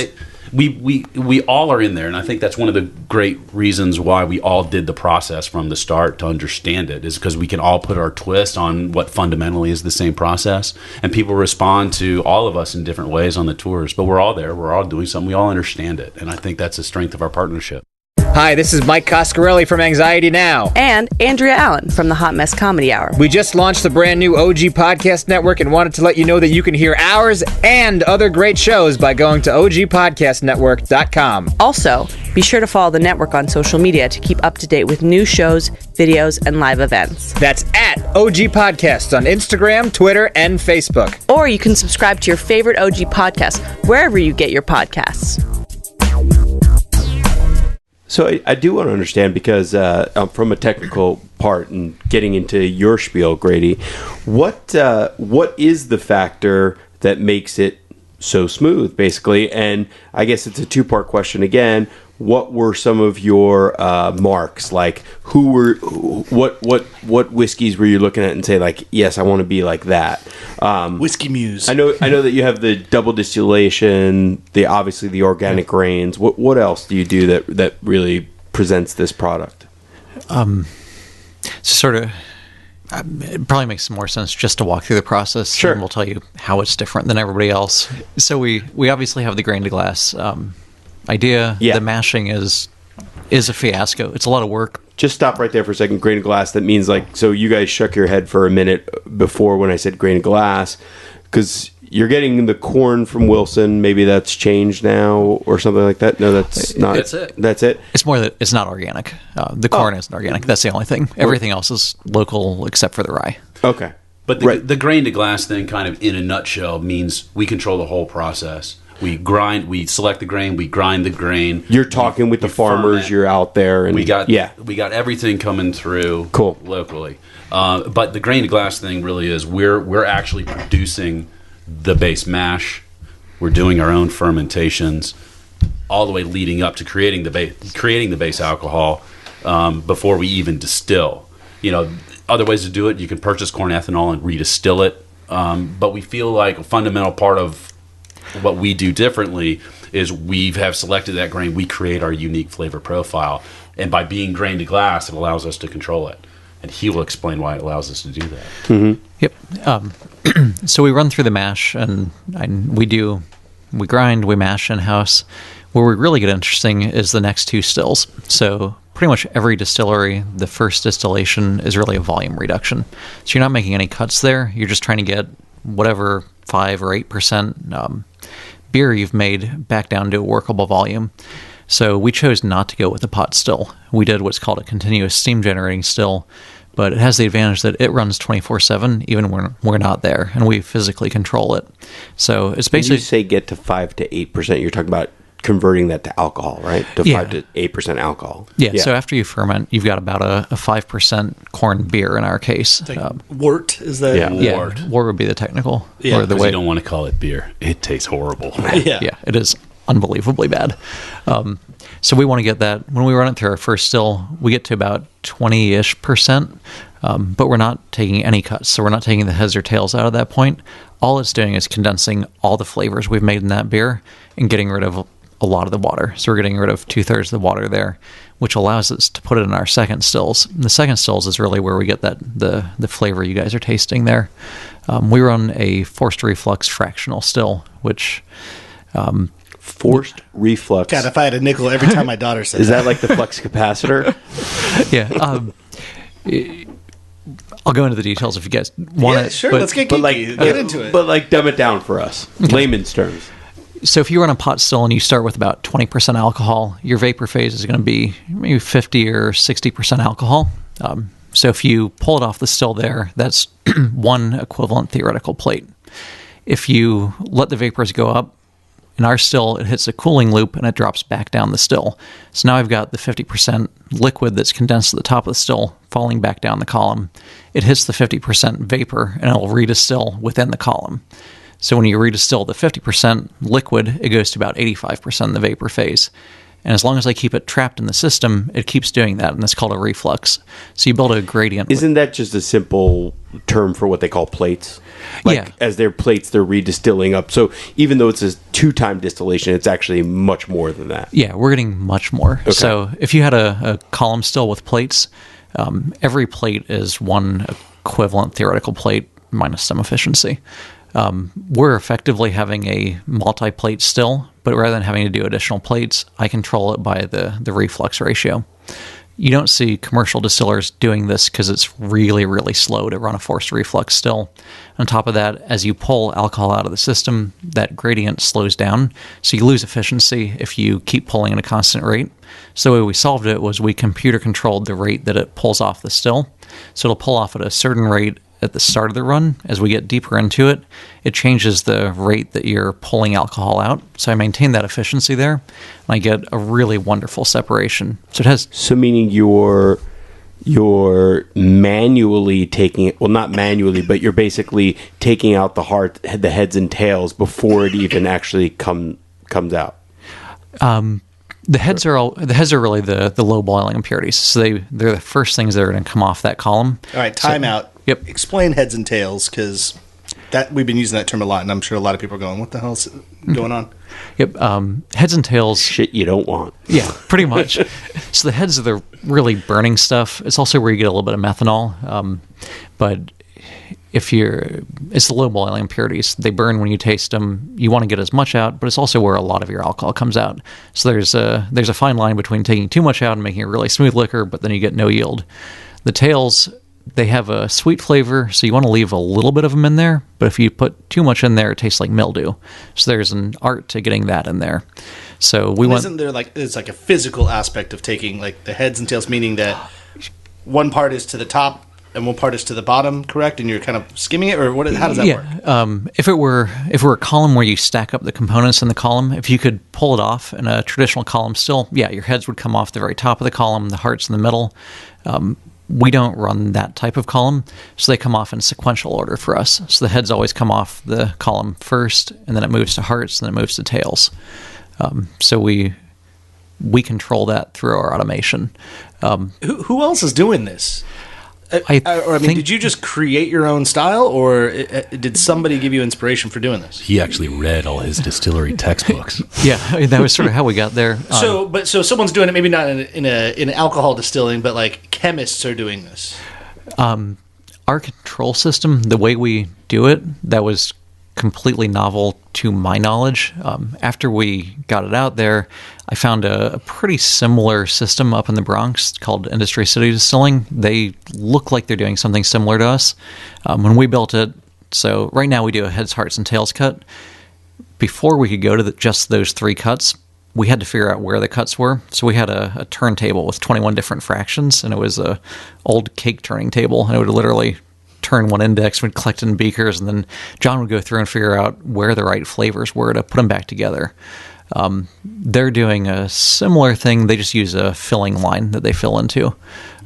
we all are in there, and I think that's one of the great reasons why we all did the process from the start to understand it, is because we can all put our twist on what fundamentally is the same process, and people respond to all of us in different ways on the tours, but we're all there, we're all doing something, we all understand it, and I think that's the strength of our partnership. Hi, this is Mike Coscarelli from Anxiety Now. And Andrea Allen from the Hot Mess Comedy Hour. We just launched the brand new OG Podcast Network and wanted to let you know that you can hear ours and other great shows by going to ogpodcastnetwork.com. Also, be sure to follow the network on social media to keep up to date with new shows, videos, and live events. That's at OG Podcasts on Instagram, Twitter, and Facebook. Or you can subscribe to your favorite OG podcast wherever you get your podcasts. So I do want to understand, because from a technical part and getting into your spiel, Grady, what is the factor that makes it so smooth, basically? And I guess it's a two-part question again. What were some of your marks? Like, what whiskeys were you looking at and say, like, yes, I want to be like that? Whiskey Muse. I know that you have the double distillation, obviously the organic grains. What else do you do that really presents this product? Sort of. It probably makes more sense just to walk through the process. Sure. And we'll tell you how it's different than everybody else. So we obviously have the grain to glass idea. Yeah. The mashing is a fiasco. It's a lot of work. Just stop right there for a second. Grain of glass, that means, like, so you guys shook your head for a minute before when I said grain of glass, because you're getting the corn from Wilson. Maybe that's changed now or something like that. No, that's not. That's it. That's it. It's more that it's not organic. The corn isn't organic. That's the only thing. Everything else is local except for the rye. Okay. But the grain to glass thing, kind of in a nutshell, means we control the whole process. We grind, we select the grain, we grind the grain. You're talking with the farmers. You're out there, and we got everything coming through locally. But the grain to glass thing really is we're actually producing the base mash. We're doing our own fermentations, all the way leading up to creating the base alcohol before we even distill. Other ways to do it, you can purchase corn ethanol and redistill it. But we feel like a fundamental part of what we do differently is we have selected that grain. We create our unique flavor profile, and by being grain to glass, it allows us to control it. And he will explain why it allows us to do that. Mm-hmm. Yep. So we run through the mash, and we grind, we mash in house. Where we really get interesting is the next two stills. So pretty much every distillery, the first distillation is really a volume reduction. So you're not making any cuts there. You're just trying to get whatever 5 or 8% beer you've made back down to a workable volume. So we chose not to go with a pot still. We did what's called a continuous steam generating still, but it has the advantage that it runs 24/7 even when we're not there, and we physically control it. So it's basically... When you say get to 5 to 8%, you're talking about converting that to alcohol, right? To 5 to 8% alcohol. Yeah, so after you ferment, you've got about a 5% corn beer in our case. Like wort, is that? Wort. Wort would be the technical. Yeah, or the because way you don't want to call it beer. It tastes horrible. Yeah. Yeah, it is unbelievably bad. So we want to get that. When we run it through our first still, we get to about 20-ish%, but we're not taking any cuts. So we're not taking the heads or tails out at that point. All it's doing is condensing all the flavors we've made in that beer and getting rid of a lot of the water. So we're getting rid of 2/3 of the water there, which allows us to put it in our second stills. And the second stills is really where we get that the flavor you guys are tasting there. We run a forced reflux fractional still, which... forced reflux. God, if I had a nickel every time my daughter said Is that like the flux capacitor? Yeah. I'll go into the details if you guys want it. Sure, let's get geeky. Get into it. But like dumb it down for us. Layman's terms. So if you run a pot still and you start with about 20% alcohol, your vapor phase is going to be maybe 50 or 60% alcohol. So if you pull it off the still there, that's one equivalent theoretical plate. If you let the vapors go up, in our still, it hits a cooling loop and it drops back down the still. So now I've got the 50% liquid that's condensed at the top of the still falling back down the column. It hits the 50% vapor and it'll redistill within the column. So when you redistill the 50% liquid, it goes to about 85% in the vapor phase. And as long as I keep it trapped in the system, it keeps doing that, and it's called a reflux. So you build a gradient. Isn't that just a simple term for what they call plates? As they're plates, they're redistilling up. So even though it's a 2-time distillation, it's actually much more than that. Yeah, we're getting much more. Okay. So if you had a column still with plates, every plate is one equivalent theoretical plate minus some efficiency. We're effectively having a multi-plate still, but rather than having to do additional plates, I control it by the reflux ratio. You don't see commercial distillers doing this because it's really, really slow to run a forced reflux still. On top of that, as you pull alcohol out of the system, that gradient slows down, so you lose efficiency if you keep pulling at a constant rate. So the way we solved it was we computer controlled the rate that it pulls off the still. So it'll pull off at a certain rate at the start of the run. As we get deeper into it, it changes the rate that you're pulling alcohol out. So I maintain that efficiency there, and I get a really wonderful separation. So it has... So meaning you're manually taking it, well, not manually, but you're basically taking out the heads and tails before it even actually comes out. The heads are really the low boiling impurities. So they're the first things that are going to come off that column. All right, time out. Yep. Explain heads and tails, because that we've been using that term a lot, and I'm sure a lot of people are going, "What the hell's going on?" Yep. Heads and tails. Shit you don't want. Yeah, pretty much. So the heads are the really burning stuff. It's also where you get a little bit of methanol. But it's the low boiling impurities. They burn when you taste them. You want to get as much out, but it's also where a lot of your alcohol comes out. So there's a fine line between taking too much out and making a really smooth liquor, but then you get no yield. The tails, they have a sweet flavor, so you want to leave a little bit of them in there, but if you put too much in there, it tastes like mildew. So there's an art to getting that in there. So isn't there it's like a physical aspect of taking like the heads and tails, meaning that one part is to the top and one part is to the bottom, correct? And you're kind of skimming it, or how does that work? If it were a column where you stack up the components in the column, if you could pull it off in a traditional column still, your heads would come off the very top of the column, the hearts in the middle. We don't run that type of column, so they come off in sequential order for us. So the heads always come off the column first, and then it moves to hearts, and then it moves to tails. So we control that through our automation. Who else is doing this? Did you just create your own style, or did somebody give you inspiration for doing this? He actually read all his distillery textbooks. Yeah, that was sort of how we got there. So someone's doing it, maybe not in alcohol distilling, but like chemists are doing this. Our control system, the way we do it, that was completely novel to my knowledge. After we got it out there, I found a pretty similar system up in the Bronx called Industry City Distilling. They look like they're doing something similar to us. When we built it, so right now we do a heads, hearts, and tails cut. before we could go to just those 3 cuts, we had to figure out where the cuts were. So we had a turntable with 21 different fractions, and it was a old cake turning table, and it would literally turn one index, we'd collect it in beakers, and then John would go through and figure out where the right flavors were to put them back together. They're doing a similar thing. They just use a filling line that they fill into.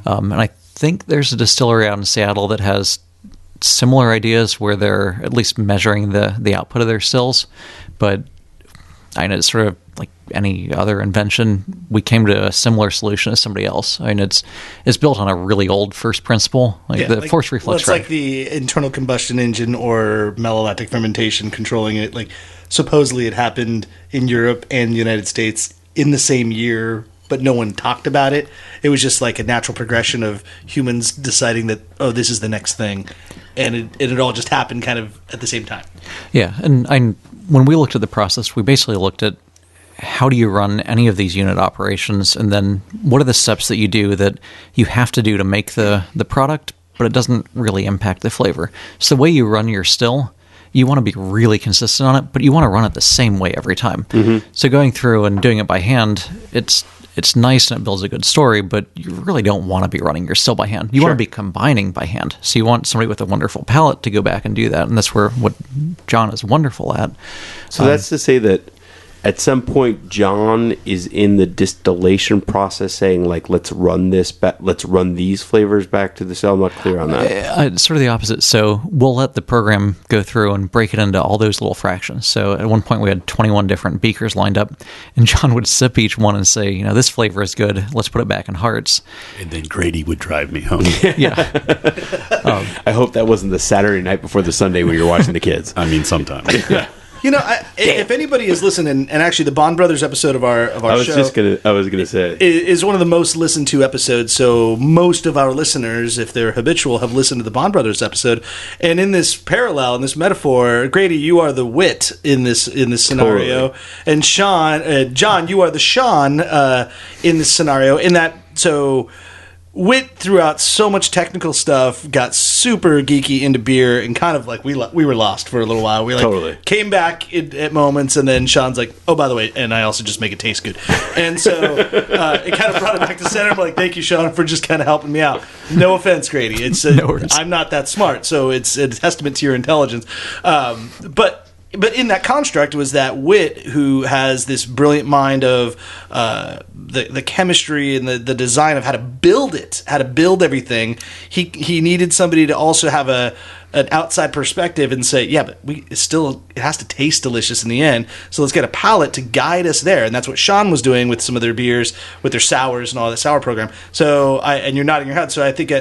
And I think there's a distillery out in Seattle that has similar ideas where they're at least measuring the output of their stills. But I know it's sort of like any other invention. We came to a similar solution as somebody else. I mean, it's built on a really old first principle, forced reflux. Well, it's like the internal combustion engine or malolactic fermentation controlling it. Like, supposedly it happened in Europe and the United States in the same year, but no one talked about it. It was just like a natural progression of humans deciding that, oh, this is the next thing. And it all just happened kind of at the same time. Yeah, and when we looked at the process, we basically looked at how do you run any of these unit operations, and then what are the steps that you do that you have to do to make the product, but it doesn't really impact the flavor. So the way you run your still, you want to be really consistent on it, but you want to run it the same way every time. Mm-hmm. So going through and doing it by hand, it's nice and it builds a good story, but you really don't want to be running your still by hand. You want to be combining by hand. So you want somebody with a wonderful palate to go back and do that, and that's what John is wonderful at. So that's to say that at some point, John is in the distillation process saying, like, let's run these flavors back to the cell. I'm not clear on that. It's sort of the opposite. So we'll let the program go through and break it into all those little fractions. So at one point we had 21 different beakers lined up, and John would sip each one and say, this flavor is good. Let's put it back in hearts. And then Grady would drive me home. Yeah. I hope that wasn't the Saturday night before the Sunday when you're watching the kids. I mean, sometimes. Yeah. If anybody is listening, and actually the Bond Brothers episode of our show, I was gonna say, is one of the most listened to episodes. So most of our listeners, if they're habitual, have listened to the Bond Brothers episode. And in this parallel, in this metaphor, Grady, you are the wit in this scenario, totally. And John, you are the Sean in this scenario. In that, so. Wit threw out so much technical stuff, got super geeky into beer, and kind of like we were lost for a little while. We totally came back at moments, and then Sean's like, "Oh, by the way, and I also just make it taste good." And so it kind of brought it back to center. I'm like, "Thank you, Sean, for just kind of helping me out." No offense, Grady. I'm not that smart, so it's a testament to your intelligence. But in that construct was that Wit, who has this brilliant mind of the chemistry and the design of how to build everything. He needed somebody to also have an outside perspective and say, yeah, but it has to taste delicious in the end. So let's get a palate to guide us there. And that's what Sean was doing with some of their beers, with their sours and all that sour program. So and you're nodding your head. So I think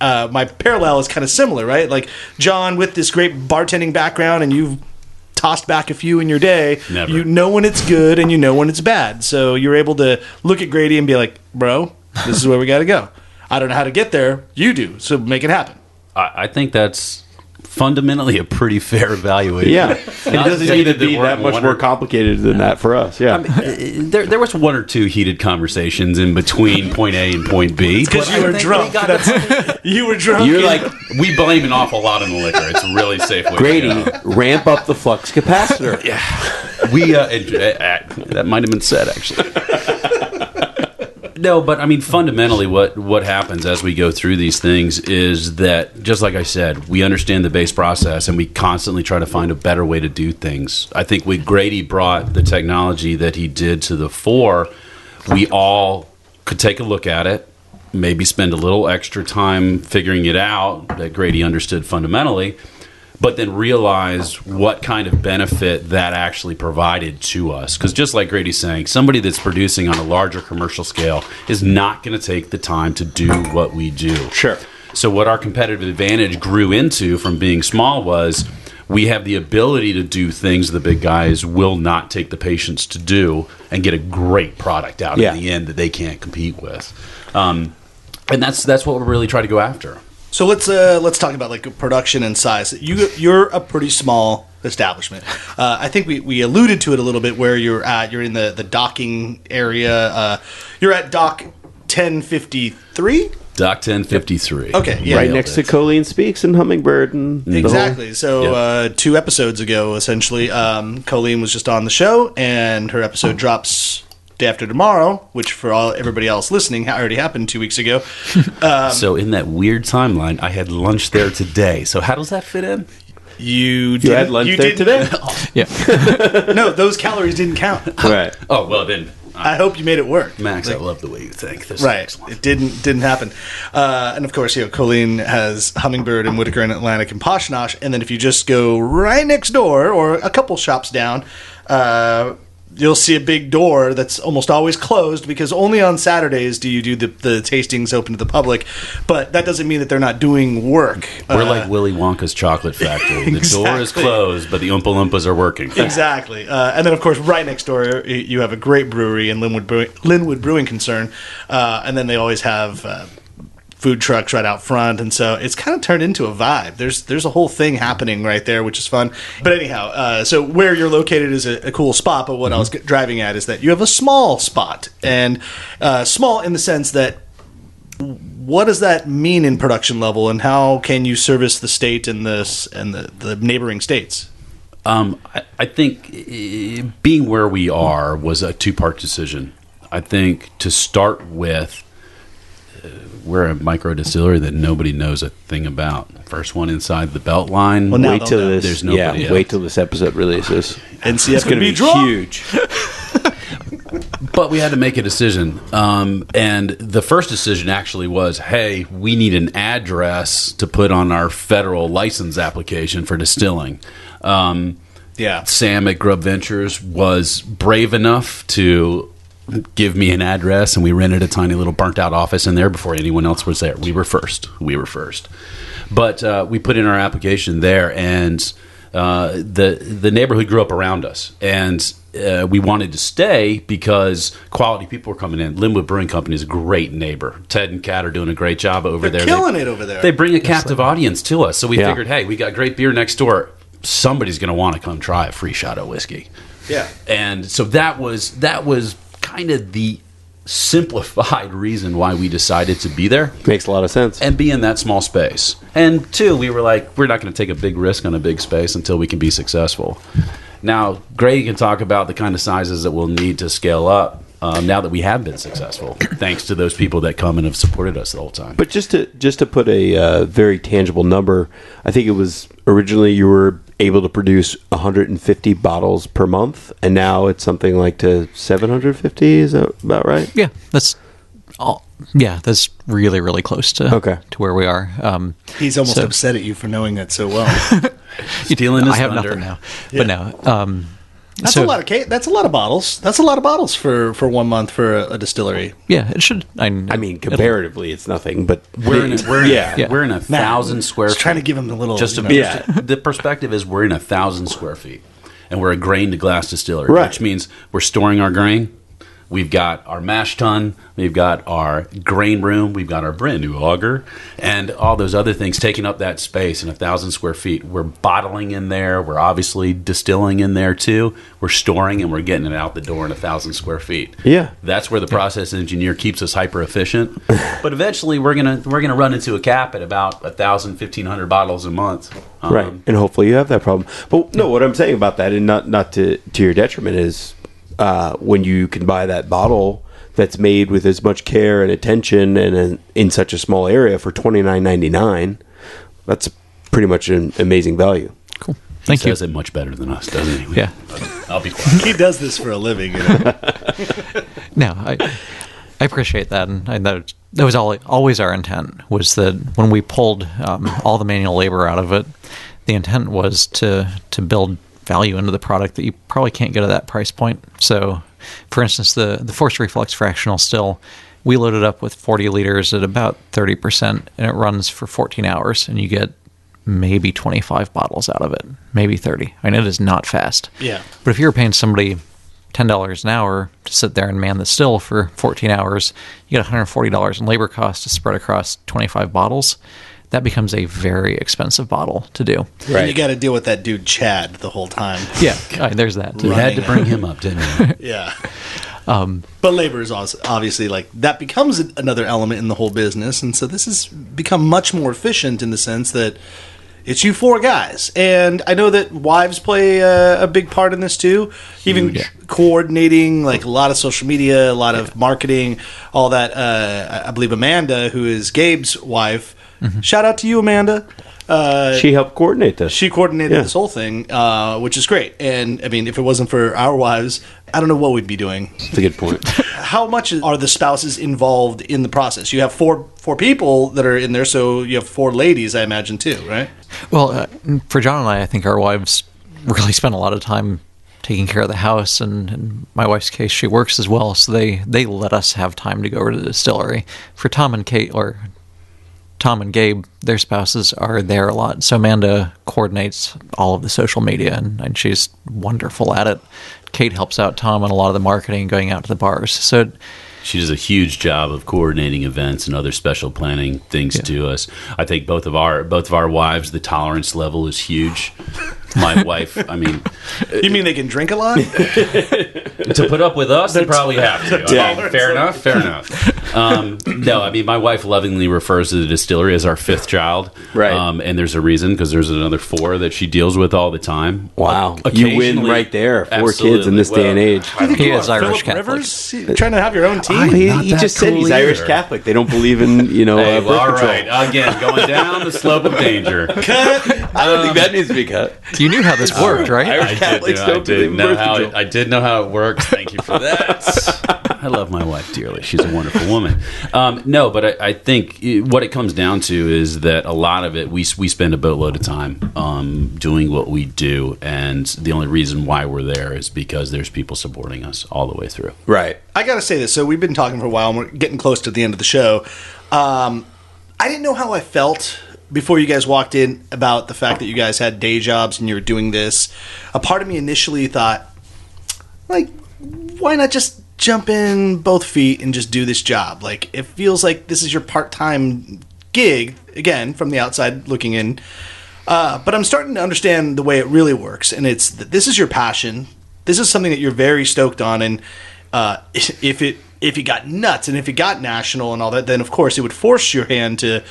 my parallel is kind of similar, right? Like John with this great bartending background, and you've tossed back a few in your day. Never. You know when it's good and you know when it's bad. So you're able to look at Grady and be like, bro, this is where we got to go. I don't know how to get there. You do. So make it happen. I think that's fundamentally a pretty fair evaluation. Yeah. It doesn't need to be that much more complicated than that for us. Yeah. There was one or two heated conversations in between point A and point B. Because you were drunk. You were drunk. You're like, we blame an awful lot on the liquor. It's a really safe way Grady, to go. ramp up the flux capacitor. Yeah. We, that might have been said, actually. No, but I mean, fundamentally, what happens as we go through these things is that, just like I said, we understand the base process and we constantly try to find a better way to do things. I think when Grady brought the technology that he did to the fore, we all could take a look at it, maybe spend a little extra time figuring it out that Grady understood fundamentally, but then realize what kind of benefit that actually provided to us. Because just like Grady's saying, somebody that's producing on a larger commercial scale is not going to take the time to do what we do. Sure. So what our competitive advantage grew into from being small was we have the ability to do things the big guys will not take the patience to do and get a great product out in the end that they can't compete with. And that's what we're really trying to go after. So let's talk about like production and size. You're a pretty small establishment. I think we alluded to it a little bit where you're at. You're in the docking area. You're at dock 1053. Doc 1053. Okay, yeah. Right Nailed next to it. Colleen Speaks and Hummingbird and the whole- Exactly. So 2 episodes ago, essentially, Colleen was just on the show, and her episode drops day after tomorrow, which for everybody else listening already happened 2 weeks ago. So in that weird timeline, I had lunch there today. So how does that fit in? You had lunch there today? Yeah. No, those calories didn't count. Right. Oh, well then, I hope you made it work. Max, I love the way you think. This Right. is- It didn't happen. And of course, Colleen has Hummingbird and Whitaker and Atlantic and Poshnosh. And then if you just go right next door or a couple shops down, you'll see a big door that's almost always closed because only on Saturdays do you do the tastings open to the public. But that doesn't mean that they're not doing work. We're like Willy Wonka's chocolate factory. The door is Exactly. closed, but the Oompa Loompas are working. Exactly. And then, of course, right next door, you have a great brewery in Linwood Brewing Concern. And then they always have food trucks right out front. And so it's kind of turned into a vibe. There's a whole thing happening right there, which is fun. But anyhow, so where you're located is a cool spot. But what I was driving at is that you have a small spot. And small in the sense that what does that mean in production level, and how can you service the state and the neighboring states? I think being where we are was a 2-part decision. I think to start with, we're a micro distillery that nobody knows a thing about. First one inside the belt line. Well, now Wait they'll till know. this. There's nobody Yeah, else. wait till this episode releases. NCF It's going to be draw. huge. But we had to make a decision. And the first decision actually was, hey, we need an address to put on our federal license application for distilling. Yeah. Sam at Grub Ventures was brave enough to give me an address, and we rented a tiny little burnt out office in there before anyone else was there. We were first. But we put in our application there, and the neighborhood grew up around us, and we wanted to stay because quality people were coming in. Linwood Brewing Company is a great neighbor. Ted and Kat are doing a great job over there. Killing it over there. They bring a captive audience to us, so we Yeah. figured, hey, we got great beer next door. Somebody's going to want to come try a free shot of whiskey. Yeah. And so that was kind of the simplified reason why we decided to be there Makes a lot of sense. and be in that small space. And 2, we were like, we're not going to take a big risk on a big space until we can be successful. Now, Grady can talk about the kind of sizes that we'll need to scale up now that we have been successful, thanks to those people that come and have supported us the whole time. But just to put a very tangible number, I think it was originally you were able to produce 150 bottles per month, and now it's something like to 750. Is that about right? Yeah, that's all. Yeah, that's really, really close to where we are. He's almost So- upset at you for knowing that so well. Stealing his I have thunder. nothing now, but no. That's a lot of That's a lot of bottles. That's a lot of bottles for 1 month for a distillery. Yeah, it should. I mean, comparatively, it's nothing. But We're in a 1,000 square Just feet. trying to give him the little. Just to the perspective is we're in 1,000 square feet, and we're a grain to glass distillery, Right. which means we're storing our grain. We've got our mash tun, we've got our grain room, we've got our brand new auger, and all those other things taking up that space in 1,000 square feet. We're bottling in there. We're obviously distilling in there too. We're storing and we're getting it out the door in 1,000 square feet. Yeah. That's where the process engineer keeps us hyper efficient. But eventually, we're gonna run into a cap at about 1,000, 1,500 bottles a month. right, and hopefully you have that problem. But no, what I'm saying about that, and not to your detriment, is when you can buy that bottle that's made with as much care and attention and in such a small area for $29.99, that's pretty much an amazing value. Cool. He Thank you. says it much better than us, doesn't he? Yeah. I'll be quiet. He does this for a living. You know? No, I appreciate that, and that was always our intent. Was that when we pulled all the manual labor out of it, the intent was to build value into the product that you probably can't get at that price point. So, for instance, the forced reflux fractional still, we load it up with 40 liters at about 30%, and it runs for 14 hours, and you get maybe 25 bottles out of it, maybe 30. I mean, it is not fast. Yeah. But if you're paying somebody $10 an hour to sit there and man the still for 14 hours, you get $140 in labor costs to spread across 25 bottles. That becomes a very expensive bottle to do. And you got to deal with that dude Chad the whole time. Yeah, there's that too. We had to bring him up, didn't we? Yeah. But labor is obviously like that becomes another element in the whole business, and so this has become much more efficient in the sense that it's you 4 guys, and I know that wives play a big part in this too. Even coordinating like a lot of social media, a lot of marketing, all that. I believe Amanda, who is Gabe's wife, shout out to you, Amanda. She helped coordinate this. She coordinated this whole thing, which is great. And I mean, if it wasn't for our wives, I don't know what we'd be doing. That's a good point. How much are the spouses involved in the process? You have four people that are in there, so you have 4 ladies, I imagine, too, right? Well, for John and I think our wives really spend a lot of time taking care of the house, and in my wife's case, she works as well, so they let us have time to go over to the distillery. For Tom and Gabe, their spouses are there a lot. So Amanda coordinates all of the social media, and she's wonderful at it. Kate helps out Tom on a lot of the marketing, going out to the bars. So she does a huge job of coordinating events and other special planning things to us. I think both of our wives, the tolerance level is huge. My wife, I mean... You mean they can drink a lot? To put up with us, they probably have to. I mean, fair enough. No, I mean, my wife lovingly refers to the distillery as our 5th child. Right. And there's a reason, because there's another 4 that she deals with all the time. Wow. You win right there. 4 kids in this day and age. He is Irish Philip Catholic. Rivers? You trying to have your own team? He just said he's Irish Catholic. They don't believe in, Hey, birth all control. right. Again, going down the slope of danger. I don't think that needs to be cut. You knew how this worked, right? Irish Catholics don't believe in birth control. I did know how it works. Thank you for that. I love my wife dearly. She's a wonderful woman. No, but I think what it comes down to is that a lot of it, we spend a boatload of time doing what we do, and the only reason why we're there is because there's people supporting us all the way through. Right. I got to say this. So we've been talking for a while, and we're getting close to the end of the show. I didn't know how I felt before you guys walked in about the fact that you guys had day jobs and you were doing this. A part of me initially thought, like, why not just jump in both feet and just do this job? Like, it feels like this is your part-time gig, again, from the outside looking in. But I'm starting to understand the way it really works, and it's that this is your passion. This is something that you're very stoked on, and if you got nuts and if you got national and all that, then of course it would force your hand to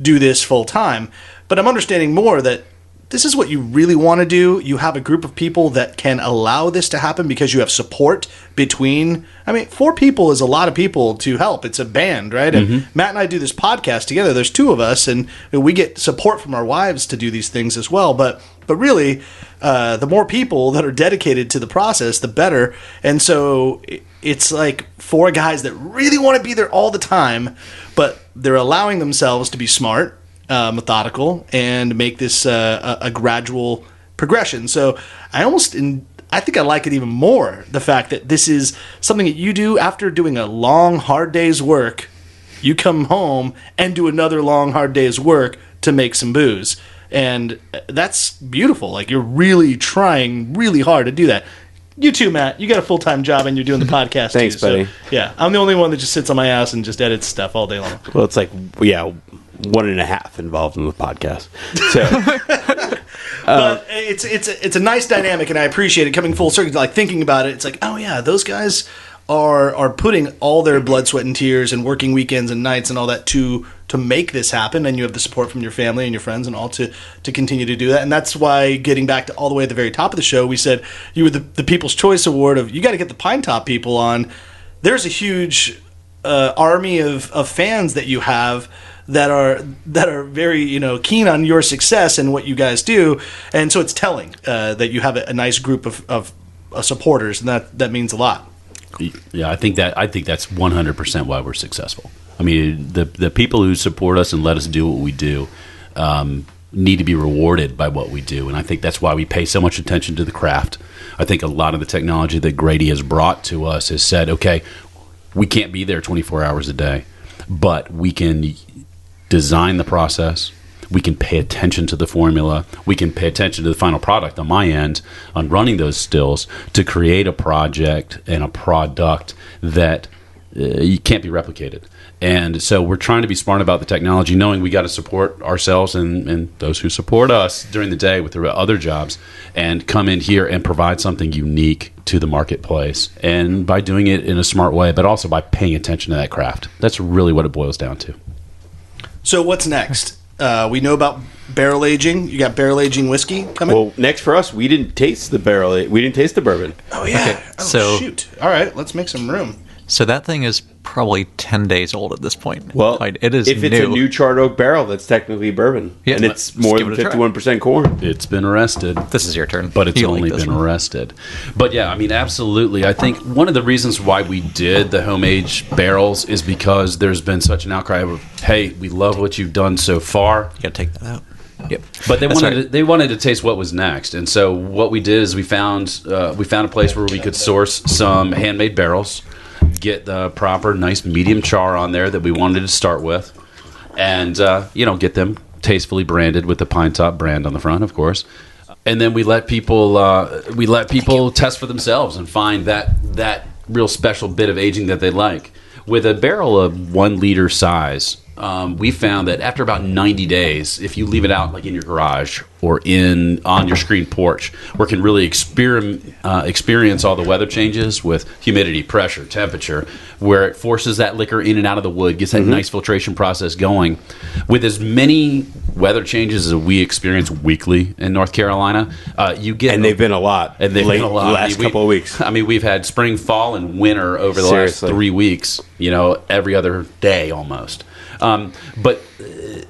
do this full time. But I'm understanding more that this is what you really want to do. You have a group of people that can allow this to happen because you have support between. I mean, 4 people is a lot of people to help. It's a band, right? And Matt and I do this podcast together. There's 2 of us, and we get support from our wives to do these things as well. But really, the more people that are dedicated to the process, the better. And so it's like 4 guys that really want to be there all the time, but they're allowing themselves to be smart, methodical, and make this a gradual progression. So I think I like it even more, the fact that this is something that you do after doing a long, hard day's work. You come home and do another long, hard day's work to make some booze. And that's beautiful. Like, you're really trying really hard to do that. You too, Matt. You got a full-time job and you're doing the podcast Thanks, too. buddy. So, yeah, I'm the only one that just sits on my ass and just edits stuff all day long. Well, it's like, 1.5 involved in the podcast. So, but it's a nice dynamic, and I appreciate it coming full circle. Like, thinking about it, it's like, oh yeah, those guys are putting all their blood, sweat, and tears, and working weekends and nights and all that to make this happen. And you have the support from your family and your friends and all to continue to do that. And that's why, getting back to all the way at the very top of the show, we said you were the People's Choice Award of, you got to get the Pinetop people on. There's a huge army of fans that you have that are very keen on your success and what you guys do, and so it's telling that you have a nice group of supporters, and that means a lot. Yeah, I think that's 100% why we're successful. I mean, the people who support us and let us do what we do need to be rewarded by what we do, and I think that's why we pay so much attention to the craft. I think a lot of the technology that Grady has brought to us has said, okay, we can't be there 24 hours a day, but we can design the process, we can pay attention to the formula, we can pay attention to the final product on my end on running those stills to create a project and a product that you can't be replicated. And so we're trying to be smart about the technology, knowing we got to support ourselves and those who support us during the day with their other jobs, and come in here and provide something unique to the marketplace. And by doing it in a smart way, but also by paying attention to that craft. That's really what it boils down to. So what's next? We know about barrel aging. You got barrel aging whiskey coming? Well, next for us, we didn't taste the we didn't taste the bourbon. Oh, yeah. Okay, so- Shoot. All right, let's make some room. So that thing is probably 10 days old at this point. Well, it is if it's a new charred oak barrel, that's technically bourbon. Yeah, and it's more give than it a try. 51% corn. It's been arrested. This is your turn. But it's You only like this been one. arrested. But yeah, I mean, absolutely. I think one of the reasons why we did the home age barrels is because there's been such an outcry of, hey, we love what you've done so far. You gotta take that out. Yep. But they That's wanted right. they wanted to taste what was next, and so what we did is we found a place where we could source some handmade barrels, get the proper nice medium char on there that we wanted to start with, and get them tastefully branded with the Pinetop brand on the front, of course. And then we let people test for themselves and find that real special bit of aging that they like. With a barrel of 1 liter size, we found that after about 90 days, if you leave it out like in your garage or on your screen porch, where it can really experience all the weather changes with humidity, pressure, temperature, where it forces that liquor in and out of the wood, gets that nice filtration process going. With as many weather changes as we experience weekly in North Carolina, you get... And they've been a lot. And they've been a lot. The last couple of weeks. I mean, we've had spring, fall, and winter over the Seriously. last 3 weeks, every other day almost. But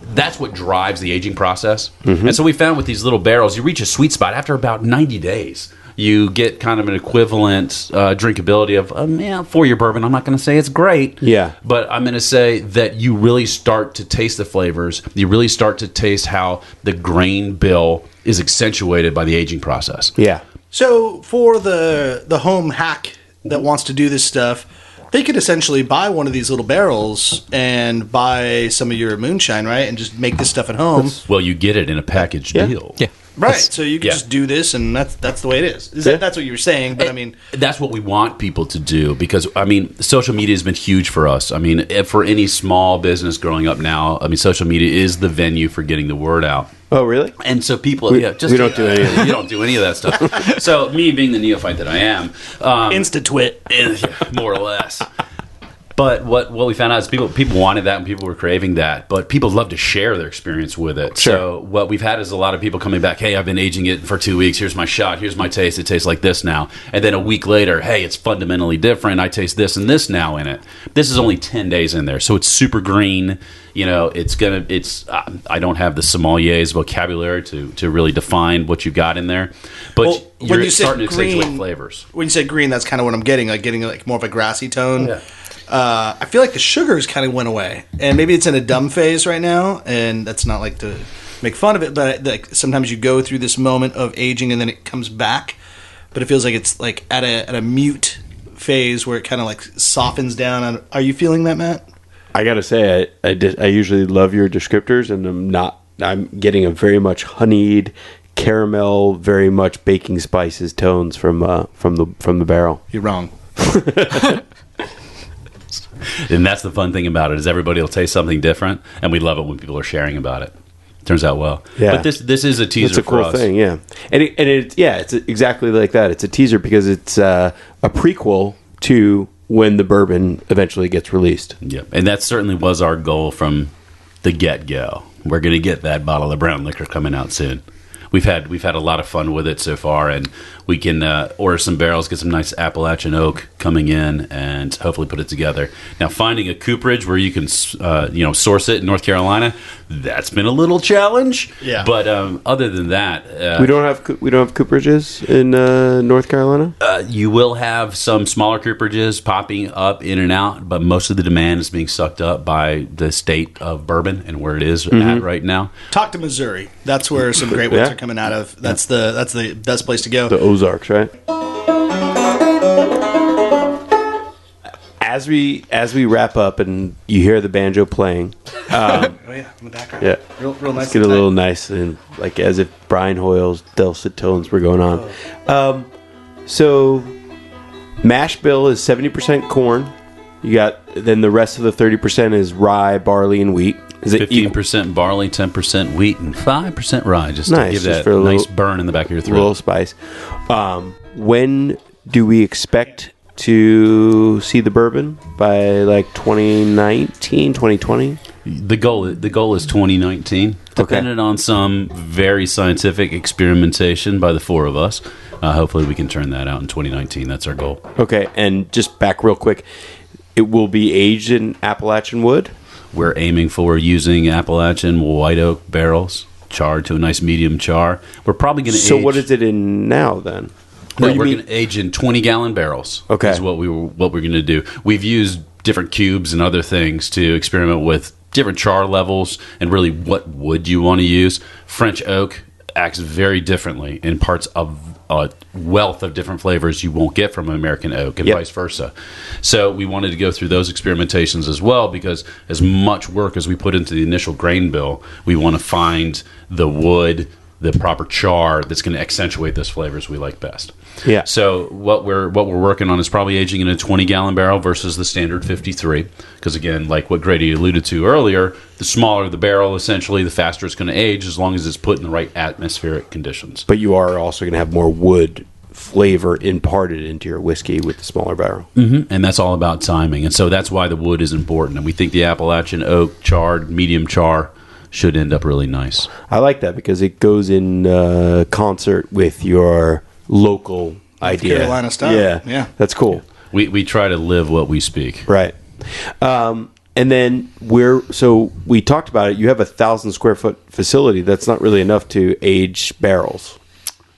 that's what drives the aging process. And so we found with these little barrels, you reach a sweet spot after about 90 days. You get kind of an equivalent drinkability of, for your bourbon. I'm not going to say it's great. Yeah. But I'm going to say that you really start to taste the flavors. You really start to taste how the grain bill is accentuated by the aging process. Yeah. So for the home hack that wants to do this stuff, they could essentially buy one of these little barrels and buy some of your moonshine, right? And just make this stuff at home. Well, you get it in a package deal. Yeah. Right. So you can just do this, and that's the way it is. That's what you were saying, but I mean... That's what we want people to do because, I mean, social media has been huge for us. I mean, for any small business growing up now, I mean, social media is the venue for getting the word out. Oh, really? And so people, we don't do any of that. You don't do any of that stuff. So me being the neophyte that I am, Insta-twit. more or less. But what we found out is people wanted that and people were craving that. But people love to share their experience with it. Sure. So what we've had is a lot of people coming back, hey, I've been aging it for 2 weeks. Here's my shot. Here's my taste. It tastes like this now. And then a week later, hey, it's fundamentally different. I taste this and this now in it. This is only 10 days in there. So it's super green. I don't have the sommelier's vocabulary to really define what you've got in there. But you're starting to accentuate flavors. When you say green, that's kind of what I'm getting, like more of a grassy tone. Yeah. I feel like the sugars kind of went away, and maybe it's in a dumb phase right now, and that's not like to make fun of it, but like sometimes you go through this moment of aging and then it comes back, but it feels like it's like at a mute phase where it kind of like softens down. Are you feeling that, Matt? I gotta say, I usually love your descriptors, and I'm getting a very much honeyed caramel, very much baking spices tones from the barrel. You're wrong. And that's the fun thing about it is everybody will taste something different, and we love it when people are sharing about it. Turns out well. Yeah. But this is a teaser It's a for cool us. thing, yeah. It's exactly like that. It's a teaser because it's a prequel to when the bourbon eventually gets released. Yeah, and that certainly was our goal from the get-go. We're going to get that bottle of brown liquor coming out soon. We've had a lot of fun with it so far, and we can order some barrels, get some nice Appalachian oak coming in, and hopefully put it together. Now, finding a cooperage where you can source it in North Carolina, that's been a little challenge. Yeah. But other than that, we don't have cooperages in North Carolina. you will have some smaller cooperages popping up in and out, but most of the demand is being sucked up by the state of bourbon and where it is at right now. Talk to Missouri. That's where some great ones are coming out of. That's the best place to go. The Ozarks, right? As we wrap up and you hear the banjo playing, Oh yeah, in the background. yeah, real nice. let's get a little nice and like as if Brian Hoyle's dulcet tones were going on. So mash bill is 70% corn, You got then the rest of the 30% is rye, barley, and wheat. Is it 15% barley, 10% wheat, and 5% rye, just to Nice, give just that for a nice little- burn in the back of your a little throat. spice? When do we expect to see the bourbon? By like 2019, 2020? The goal is 2019, dependent on some very scientific experimentation by the four of us. Hopefully, we can turn that out in 2019. That's our goal. Okay, and just back real quick, it will be aged in Appalachian wood. We're aiming for using Appalachian white oak barrels, charred to a nice medium char. We're probably going to So age. what is it in now then? No, you we're mean- going to age in 20-gallon barrels. Okay. Is what we're going to do. We've used different cubes and other things to experiment with different char levels and really what wood you want to use. French oak acts very differently in parts of a wealth of different flavors you won't get from American oak and Yep. vice versa. So we wanted to go through those experimentations as well, because as much work as we put into the initial grain bill, we want to find the wood, the proper char that's going to accentuate those flavors we like best. Yeah. So what we're working on is probably aging in a 20-gallon barrel versus the standard 53. Because again, like what Grady alluded to earlier, the smaller the barrel, essentially, the faster it's going to age, as long as it's put in the right atmospheric conditions. But you are also going to have more wood flavor imparted into your whiskey with the smaller barrel. And that's all about timing. And so that's why the wood is important. And we think the Appalachian oak charred, medium char, should end up really nice. I like that because it goes in concert with your local idea. Carolina style. Yeah. That's cool. We try to live what we speak. Right. And then we talked about it. You have 1,000 square foot facility. That's not really enough to age barrels.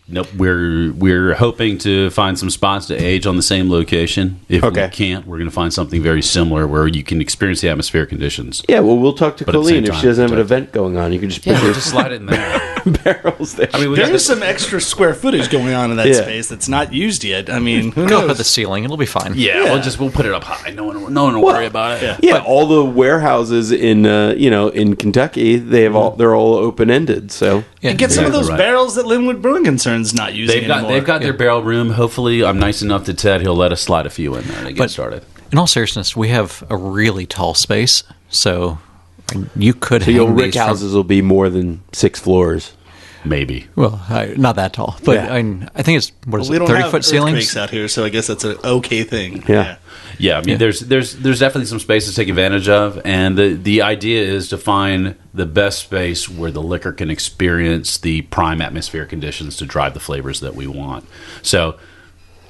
Nope, we're hoping to find some spots to age on the same location. If we can't, we're going to find something very similar where you can experience the atmospheric conditions. Yeah, well, we'll talk to But at the same Colleen if time, she doesn't have an but- event going on. You can just put Yeah, your just slide it in there. barrels there. I mean, we There got is some extra square footage going on in that Yeah. space that's not used yet. I mean, who Go up at knows? the ceiling. It'll be fine. yeah, we'll put it up high. No one will worry about it. Yeah, all the warehouses in in Kentucky, they're all open ended. So Yeah. And get some of those Right. barrels that Linwood Brewing Concern's not using anymore. They've got their barrel room. Hopefully, I'm nice enough to Ted. He'll let us slide a few in there to get But- started. In all seriousness, we have a really tall space, so you could the hang old these rick from- houses will be more than 6 floors. Maybe. Well, not that tall, but Yeah. I think it's we don't 30 have foot ceilings. earthquakes out here, so I guess that's an okay thing. Yeah. Yeah, I mean, there's definitely some space to take advantage of, and the idea is to find the best space where the liquor can experience the prime atmospheric conditions to drive the flavors that we want. So,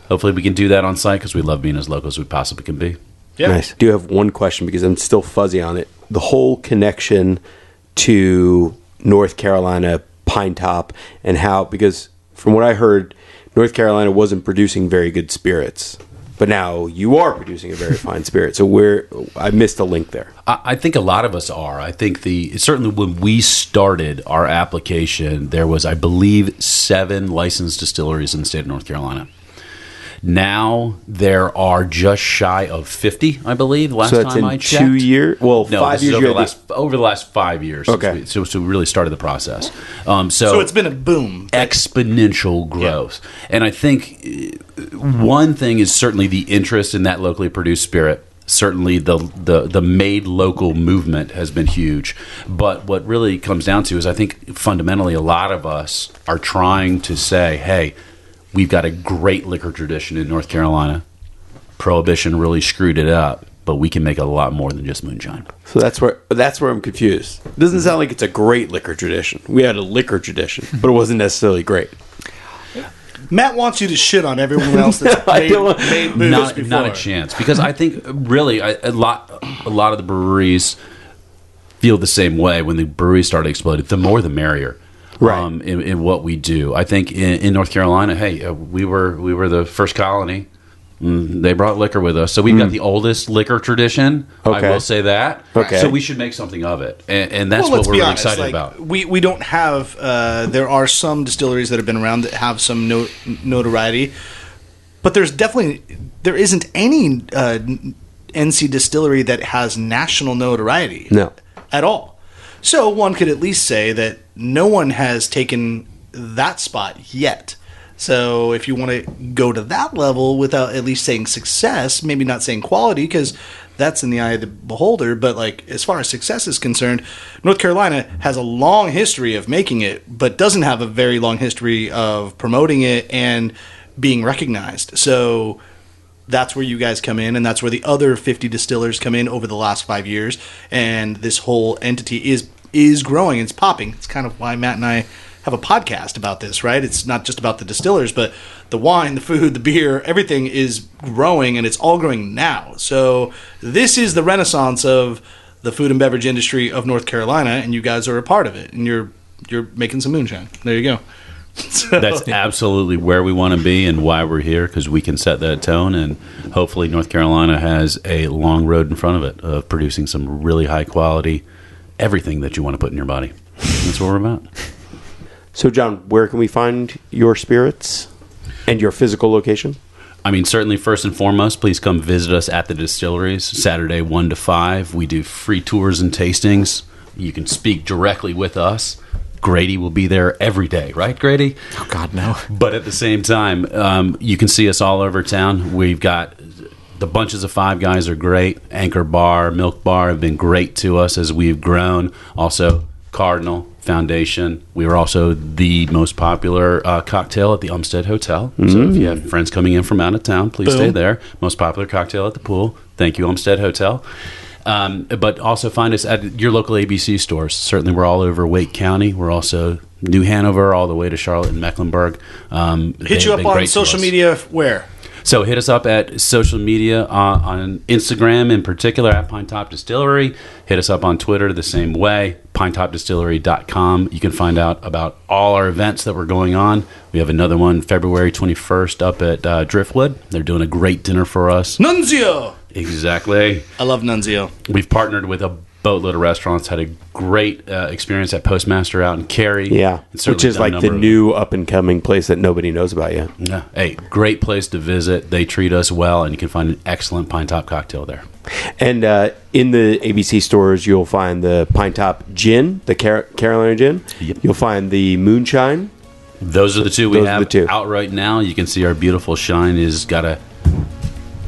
hopefully, we can do that on site because we love being as local as we possibly can be. Yeah. Nice. I do have one question because I'm still fuzzy on it. The whole connection to North Carolina Pinetop and how, because from what I heard, North Carolina wasn't producing very good spirits, but now you are producing a very fine spirit. So I missed a link there. I think a lot of us are. I think certainly when we started our application, there was, I believe, 7 licensed distilleries in the state of North Carolina. Now there are just shy of 50, I believe. Last So that's time in I checked. 2 years? Well, No, 5 this is years. over the last 5 years. Okay. So we really started the process. So it's been a boom. Exponential growth. And I think one thing is certainly the interest in that locally produced spirit. Certainly the made local movement has been huge. But what really comes down to is I think fundamentally a lot of us are trying to say, hey, we've got a great liquor tradition in North Carolina. Prohibition really screwed it up, but we can make a lot more than just moonshine. So that's where I'm confused. It doesn't sound like it's a great liquor tradition. We had a liquor tradition, but it wasn't necessarily great. Matt wants you to shit on everyone else that's I don't- made booze Not before. a chance, because I think really a lot of the breweries feel the same way when the breweries started exploding. The more, the merrier. Right. In what we do, I think in North Carolina, hey, we were the first colony. They brought liquor with us, so we've got the oldest liquor tradition. Okay. I will say that. Okay. So we should make something of it, and that's Well, what let's we're be really honest, excited like, about. We don't have. There are some distilleries that have been around that have some notoriety, but there isn't any NC distillery that has national notoriety. No. At all. So one could at least say that no one has taken that spot yet. So if you want to go to that level without at least saying success, maybe not saying quality, because that's in the eye of the beholder. But like as far as success is concerned, North Carolina has a long history of making it, but doesn't have a very long history of promoting it and being recognized. So that's where you guys come in, and that's where the other 50 distillers come in over the last 5 years, and this whole entity is growing. It's popping. It's kind of why Matt and I have a podcast about this, right? It's not just about the distillers, but the wine, the food, the beer, everything is growing, and it's all growing now. So this is the renaissance of the food and beverage industry of North Carolina, and you guys are a part of it, and you're making some moonshine. There you go. So, that's absolutely where we want to be and why we're here, because we can set that tone, and hopefully North Carolina has a long road in front of it of producing some really high quality everything that you want to put in your body. That's what we're about. So, John, where can we find your spirits and your physical location? I mean, certainly, first and foremost, please come visit us at the distilleries, Saturday 1 to 5. We do free tours and tastings. You can speak directly with us. Grady will be there every day, right, Grady? Oh, God, no. But at the same time, you can see us all over town. We've got the bunches of Five Guys are great. Anchor Bar, Milk Bar have been great to us as we've grown. Also, Cardinal, Foundation. We are also the most popular cocktail at the Umstead Hotel. So if you have friends coming in from out of town, please stay there. Most popular cocktail at the pool. Thank you, Umstead Hotel. But also find us at your local ABC stores. Certainly, we're all over Wake County. We're also New Hanover, all the way to Charlotte and Mecklenburg. Hit you up on social media where? So hit us up at social media on Instagram in particular at Pinetop Distillery. Hit us up on Twitter the same way, pinetopdistillery.com. You can find out about all our events that we're going on. We have another one February 21st up at Driftwood. They're doing a great dinner for us. Nunzio! Exactly. I love Nunzio. We've partnered with a boatload of restaurants, had a great experience at Postmaster out in Cary. Yeah, which is like the new up-and-coming place that nobody knows about yet. Yeah, hey, great place to visit. They treat us well, and you can find an excellent Pinetop cocktail there. And in the ABC stores, you'll find the Pinetop Gin, the Carolina Gin. Yep. You'll find the Moonshine. Those are the two we have out right now. You can see our beautiful Shine has got a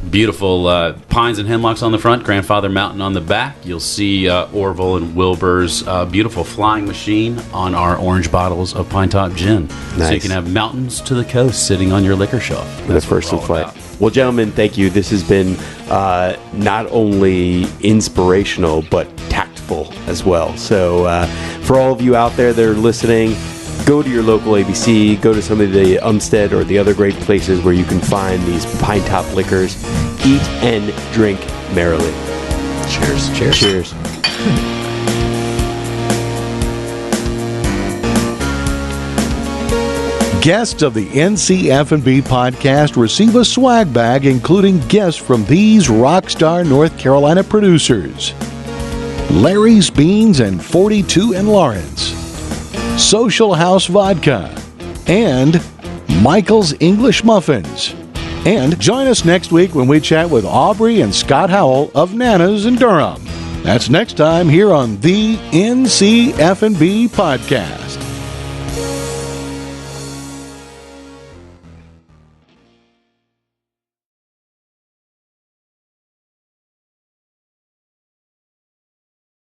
beautiful pines and hemlocks on the front, Grandfather Mountain on the back. You'll see Orville and Wilbur's beautiful flying machine on our orange bottles of Pinetop Gin. Nice. So you can have mountains to the coast sitting on your liquor shelf. That's first in flight. Well, gentlemen, thank you. This has been not only inspirational, but tactful as well. So for all of you out there that are listening, go to your local ABC, go to some of the Umstead or the other great places where you can find these Pinetop liquors. Eat and drink merrily. Cheers. Cheers. Cheers. Guests of the NCF&B podcast receive a swag bag including gifts from these rockstar North Carolina producers: Larry's Beans and 42 and Lawrence, Social House Vodka, and Michael's English Muffins. And join us next week when we chat with Aubrey and Scott Howell of Nana's in Durham. That's next time here on the NCF&B podcast.